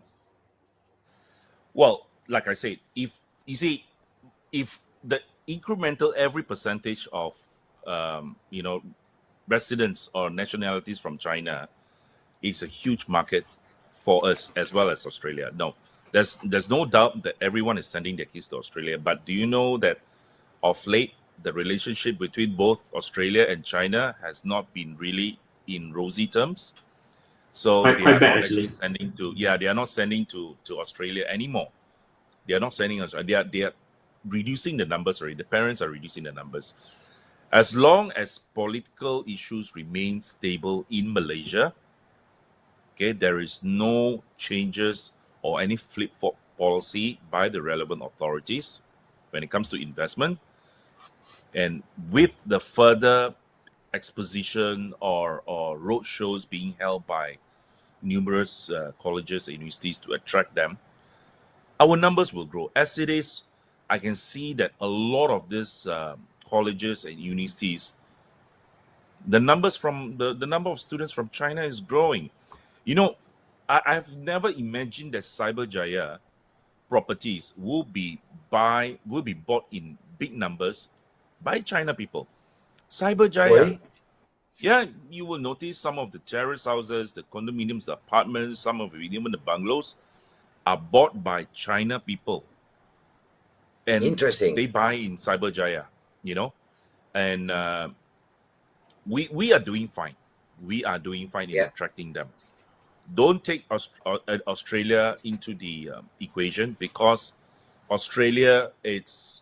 Well, like I said, if you see, if the incremental every percentage of residents or nationalities from China is a huge market for us as well as Australia. No, there's no doubt that everyone is sending their kids to Australia. But do you know that of late the relationship between both Australia and China has not been really in rosy terms? So they Quite are bad not actually actually. sending to they are not sending to Australia anymore. They are not sending us. They are reducing the numbers already. The parents are reducing the numbers. As long as political issues remain stable in Malaysia, okay, there is no changes or any flip-flop policy by the relevant authorities when it comes to investment. And with the further exposition or road shows being held by numerous colleges and universities to attract them, our numbers will grow. As it is, I can see that a lot of these colleges and universities, the numbers from the number of students from China is growing. You know, I've never imagined that Cyberjaya properties will be bought in big numbers by China people. Cyberjaya, Oi? yeah, you will notice some of the terrace houses, the condominiums, the apartments, some of even the bungalows are bought by China people, and Interesting. they buy in Cyberjaya, you know, and we are doing fine. We are doing fine in Yeah, attracting them. Don't take Australia into the equation, because Australia, it's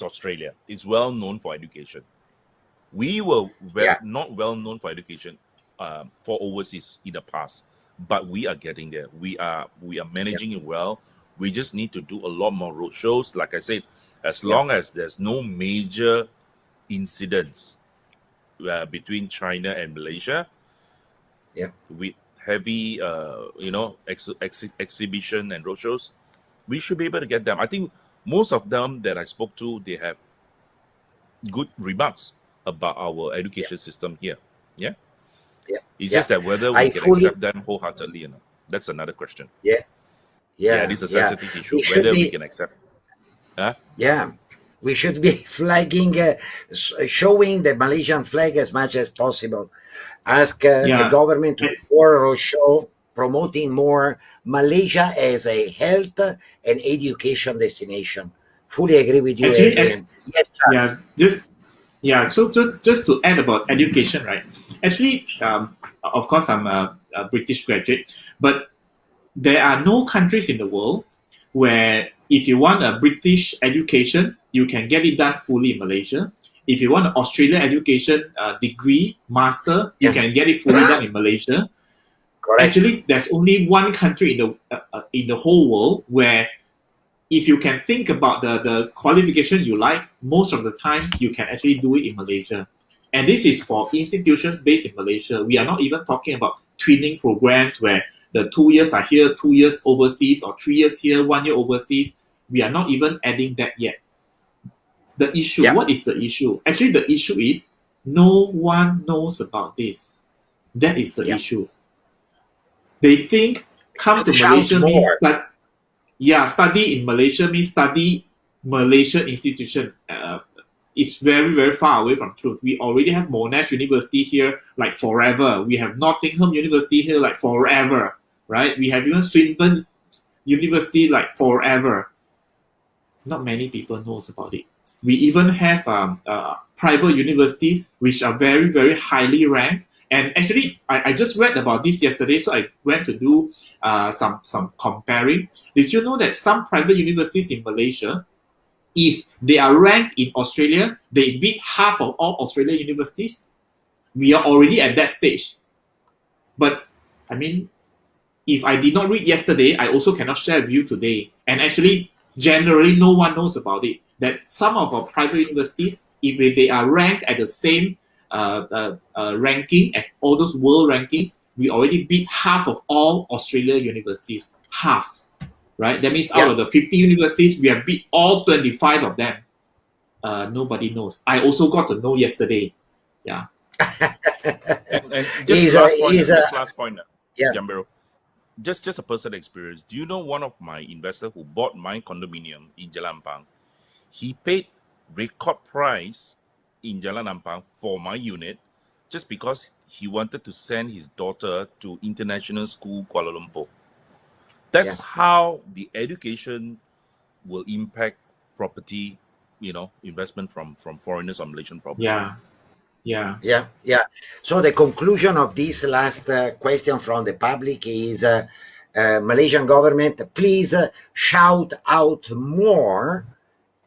Australia. It's well known for education. We were yeah, not well known for education for overseas in the past, but we are getting there. We are yeah, managing it well. We just need to do a lot more road shows. Like I said, as yeah, long as there's no major incidents between China and Malaysia, yeah, with heavy, exhibition and roadshows, we should be able to get them. I think most of them that I spoke to, they have good remarks about our yeah, education system here. Yeah, yeah, it's yeah. just that whether we I can fully, accept them wholeheartedly or not. That's another question. yeah, Yeah, yeah, this is a yeah. sensitive issue. We should Whether we be, can accept. Huh? yeah, we should be flagging, showing the Malaysian flag as much as possible. Ask the Yeah. government to do more or show promoting more Malaysia as a health and education destination. Fully agree with you, Actually, Adrian. Yes, Charles. yeah, so just to add about education, right? Actually, of course, I'm a British graduate, but there are no countries in the world where if you want a British education, you can get it done fully in Malaysia. If you want an Australian education degree, master, you Yeah, can get it fully done in Malaysia. correct. Actually, there's only one country in the whole world where if you can think about the qualification you like, most of the time you can actually do it in Malaysia. And this is for institutions based in Malaysia. We are not even talking about twinning programs where the 2 years are here, 2 years overseas, or 3 years here, 1 year overseas. We are not even adding that yet. The issue, Yeah, what is the issue? Actually, the issue is no one knows about this. That is the yeah. issue. They think come to Shout Malaysia means more. that study in Malaysia means study Malaysia institution. It's very, very far away from truth. We already have Monash University here like forever. We have Nottingham University here like forever, right? We have even Swinburne University like forever. Not many people knows about it. We even have private universities which are very, very highly ranked, And actually, I just read about this yesterday, so I went to do some comparing. Did you know that some private universities in Malaysia, if they are ranked in Australia, they beat half of all Australian universities? We are already at that stage. But I mean, if I did not read yesterday, I also cannot share with you today. And actually, generally, no one knows about it. That some of our private universities, if they are ranked at the same ranking as all those world rankings, we already beat half of all Australia universities. Half, right? That means out of the 50 universities, we have beat all 25 of them. Nobody knows. I also got to know yesterday. Yeah. And just last point, yeah. Jambiro. Just a personal experience. Do you know one of my investor who bought my condominium in Jalan Ampang? He paid record price in Jalan Ampang for my unit just because he wanted to send his daughter to international school Kuala Lumpur. That's how the education will impact property, investment from foreigners on Malaysian property. Yeah. So the conclusion of this last question from the public is Malaysian government, please shout out more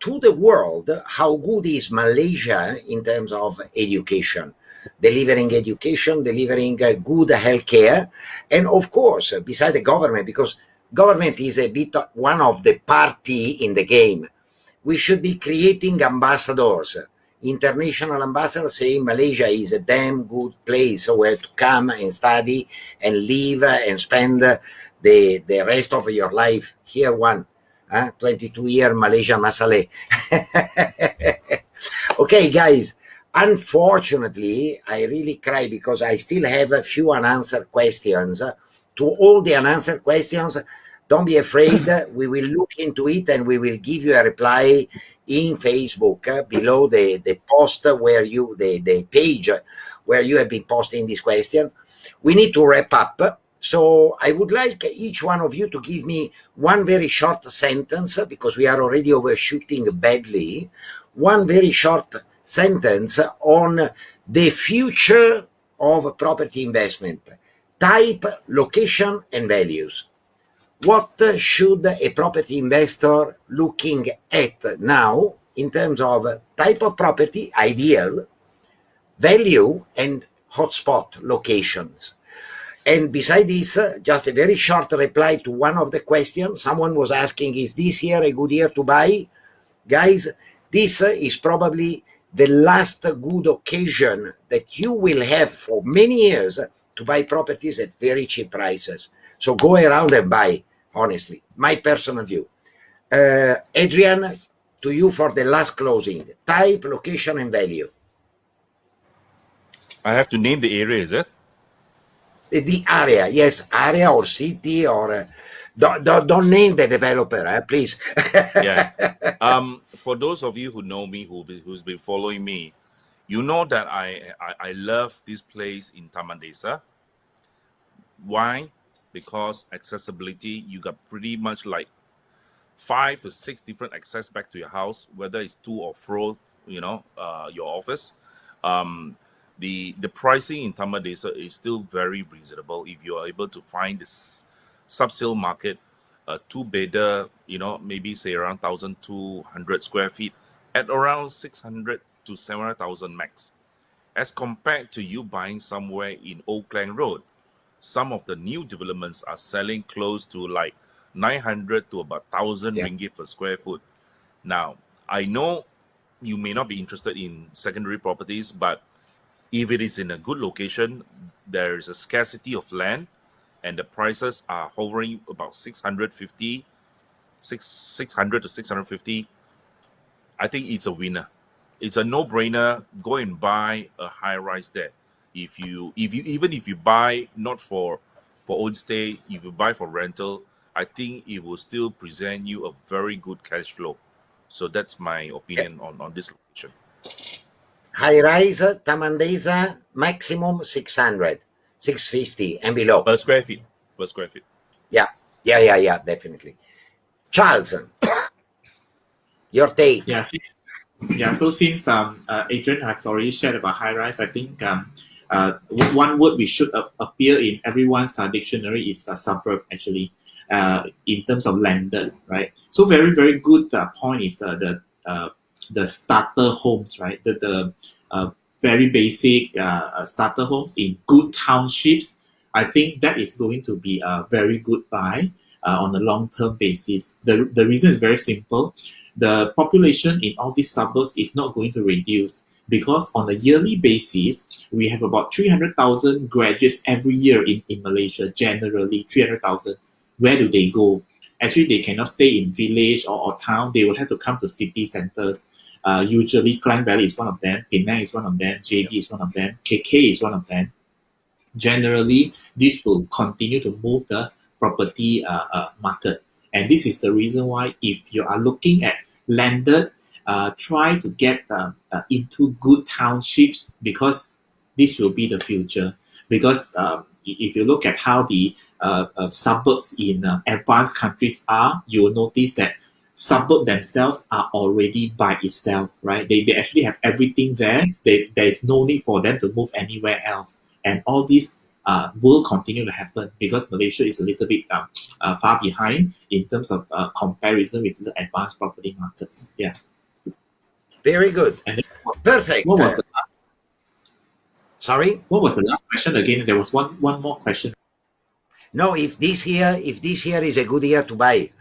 to the world how good is Malaysia in terms of education, delivering good healthcare, and of course, beside the government, because government is a bit one of the party in the game, we should be creating ambassadors, international ambassadors, saying Malaysia is a damn good place where to come and study and live and spend the rest of your life. Here one, 22-year Malaysia Masale. Okay, guys, unfortunately, I really cry because I still have a few unanswered questions. To all the unanswered questions, don't be afraid. We will look into it and we will give you a reply in Facebook below the post where the page where you have been posting this question. We need to wrap up. So I would like each one of you to give me one very short sentence, because we are already overshooting badly, one very short sentence on the future of property investment, type, location, and values. What should a property investor looking at now in terms of type of property, ideal, value, and hotspot locations? And beside this, just a very short reply to one of the questions. Someone was asking, is this year a good year to buy? Guys, this is probably the last good occasion that you will have for many years to buy properties at very cheap prices. So go around and buy, honestly. My personal view. Adrian, to you for the last closing. Type, location, and value. I have to name the area, is it? The area, yes, area or city or don't name the developer, please. Yeah. For those of you who know me, who's been following me, you know that I love this place in Taman Desa. Why? Because accessibility. You got pretty much like 5 to 6 different access back to your house, whether it's to or fro, your office. The pricing in Taman Desa is still very reasonable if you are able to find this sub-sale market, two-bedder, maybe say around 1,200 square feet at around 600 to 700,000 max. As compared to you buying somewhere in Old Klang Road, some of the new developments are selling close to like 900 to about 1,000 ringgit per square foot. Now, I know you may not be interested in secondary properties, but if it is in a good location, there is a scarcity of land, and the prices are hovering about 600 to 650. I think it's a winner. It's a no-brainer. Go and buy a high-rise there. Even if you buy not for own stay, if you buy for rental, I think it will still present you a very good cash flow. So that's my opinion on this location. High rise, Taman Desa, maximum 600, 650 and below. Per square feet. Yeah, definitely. Charles, your take. So since Adrian has already shared about high rise, I think one word which should appear in everyone's dictionary is suburb, actually, in terms of landed, right? So very good point is the starter homes, right? The very basic starter homes in good townships. I think that is going to be a very good buy on a long-term basis. The reason is very simple. The population in all these suburbs is not going to reduce, because on a yearly basis, we have about 300,000 graduates every year in Malaysia, generally 300,000. Where do they go? Actually, they cannot stay in village or town. They will have to come to city centers. Usually, Klang Valley is one of them, Penang is one of them, JB is one of them, KK is one of them. Generally, this will continue to move the property market. And this is the reason why, if you are looking at landed, try to get into good townships, because this will be the future. Because if you look at how the suburbs in advanced countries are, you will notice that suburbs themselves are already by itself, right? They actually have everything there. There is no need for them to move anywhere else. And all this will continue to happen, because Malaysia is a little bit far behind in terms of comparison with the advanced property markets. Yeah. Very good. And then Perfect. what was the last? Sorry? What was the last question again? There was one more question. No, if this year is a good year to buy.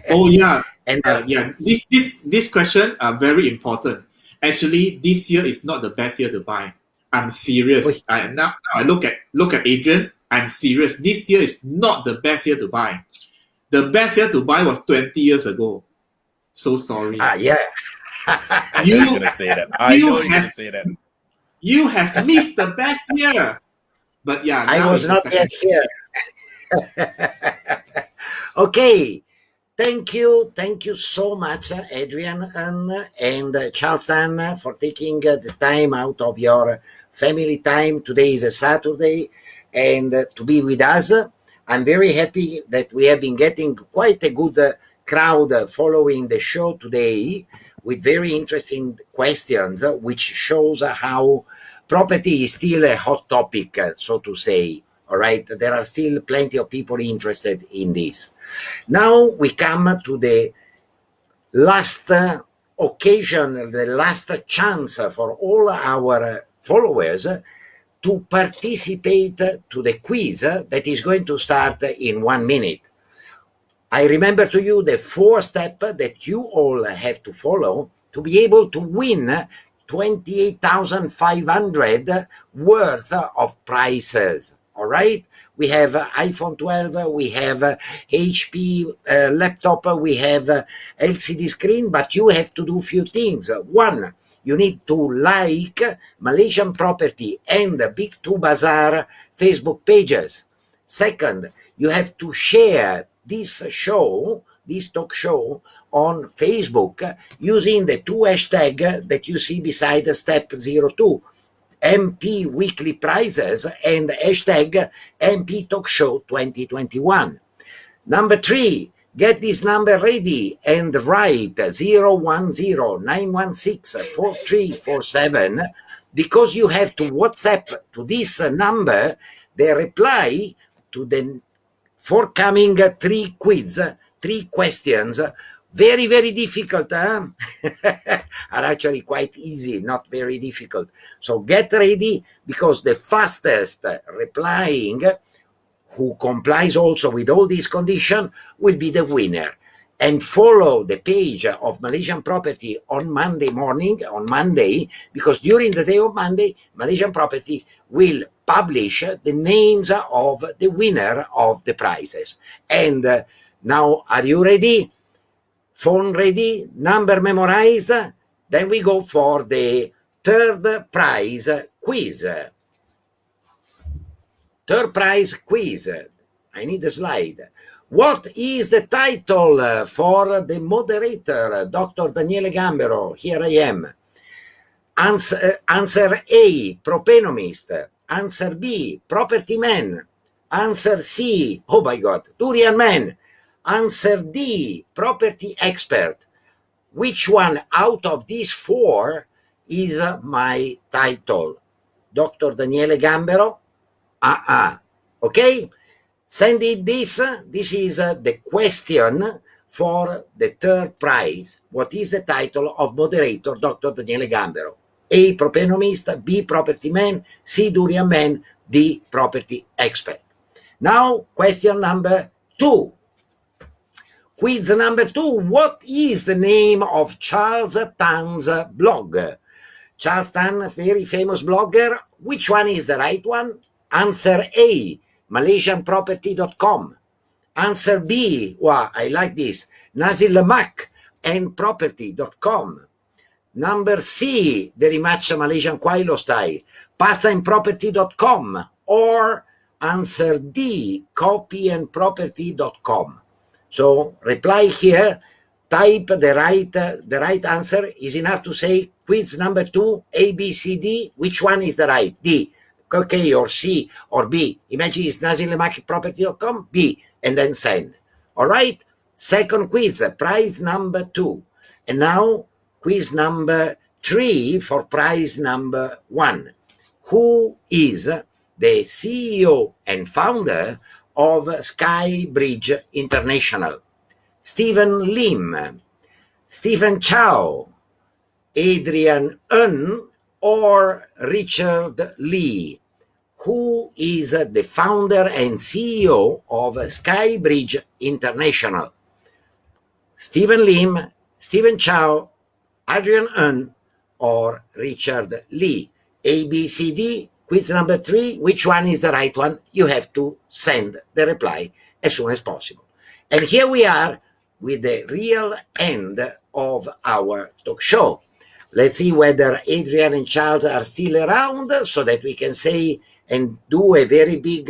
Oh yeah, And yeah. This question very important. Actually, this year is not the best year to buy. I'm serious. Oi. Now I look at Adrian. I'm serious. This year is not the best year to buy. The best year to buy was 20 years ago. So sorry. yeah. I know you're gonna say that. I know you're gonna say that. You have missed the best year. But yeah, I now was it's the not yet second. here. Okay. Thank you so much, Adrian and Charleston, for taking the time out of your family time. Today is a Saturday, and to be with us. I'm very happy that we have been getting quite a good crowd following the show today, with very interesting questions, which shows how property is still a hot topic, so to say. All right, there are still plenty of people interested in this. Now we come to the last occasion, the last chance for all our followers to participate to the quiz that is going to start in 1 minute. I remember to you the 4 steps that you all have to follow to be able to win 28,500 worth of prizes. All right, we have iPhone 12, we have HP laptop, we have LCD screen, but you have to do a few things. One, you need to like Malaysian Property and Big 2 Bazaar Facebook pages. Second, you have to share this show, this talk show, on Facebook using the 2 hashtags that you see beside step 02. MP Weekly Prizes and hashtag MP Talk Show 2021. Number 3, get this number ready and write 010-916-4347, because you have to WhatsApp to this number the reply to the forthcoming 3 questions. Very, very difficult, huh? Are actually quite easy, not very difficult. So get ready, because the fastest replying, who complies also with all these conditions, will be the winner. And follow the page of Malaysian Property on Monday morning, because during the day of Monday, Malaysian Property will publish the names of the winner of the prizes. And now, are you ready? Phone ready, number memorized? Then we go for the 3rd prize quiz. 3rd prize quiz. I need a slide. What is the title for the moderator, Dr. Daniele Gambero? Here I am. Answer A, propenomist. Answer B, property man. Answer C, oh my God, durian man. Answer D, property expert. Which one out of these 4 is my title? Dr. Daniele Gambero. Okay? Send it this. This is the question for the third prize. What is the title of moderator Dr. Daniele Gambero? A. Propenomist, B. Property man, C. Durian man, D. Property expert. Now, question number 2. Quiz number 2. What is the name of Charles Tan's blog? Charles Tan, very famous blogger. Which one is the right one? Answer A, MalaysianProperty.com. Answer B, wow, I like this, Nazil Lemak and Property.com. Number C, very much Malaysian Quailo style, PastaandProperty.com. Or answer D, CopyandProperty.com. So reply here, type the right answer is enough to say quiz number 2, A, B, C, D. Which one is the right? D, okay, or C, or B. Imagine it's nazilemakiproperty.com, B, and then send. All right? Second quiz, prize number 2. And now quiz number 3 for prize number 1. Who is the CEO and founder of Skybridge International? Stephen Lim, Stephen Chow, Adrian Ng, or Richard Lee? Who is the founder and CEO of Skybridge International? Stephen Lim, Stephen Chow, Adrian Ng, or Richard Lee? A, B, C, D. Quiz number 3. Which one is the right one? You have to send the reply as soon as possible. And here we are with the real end of our talk show. Let's see whether Adrian and Charles are still around so that we can say and do a very big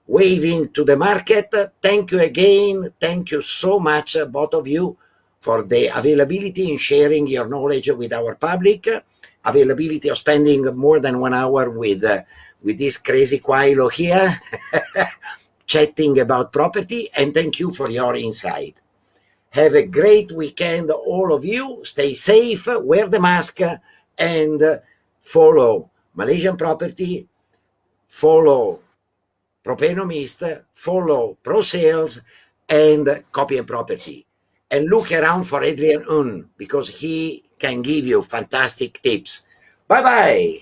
waving to the market. Thank you again. Thank you so much, both of you, for the availability in sharing your knowledge with our public, availability of spending more than 1 hour with this crazy Quailo here, chatting about property, and thank you for your insight. Have a great weekend, all of you. Stay safe, wear the mask, and follow Malaysian Property, follow Propenomist, follow ProSales, and Copy and Property. And look around for Adrian Ng, because he can give you fantastic tips. Bye-bye.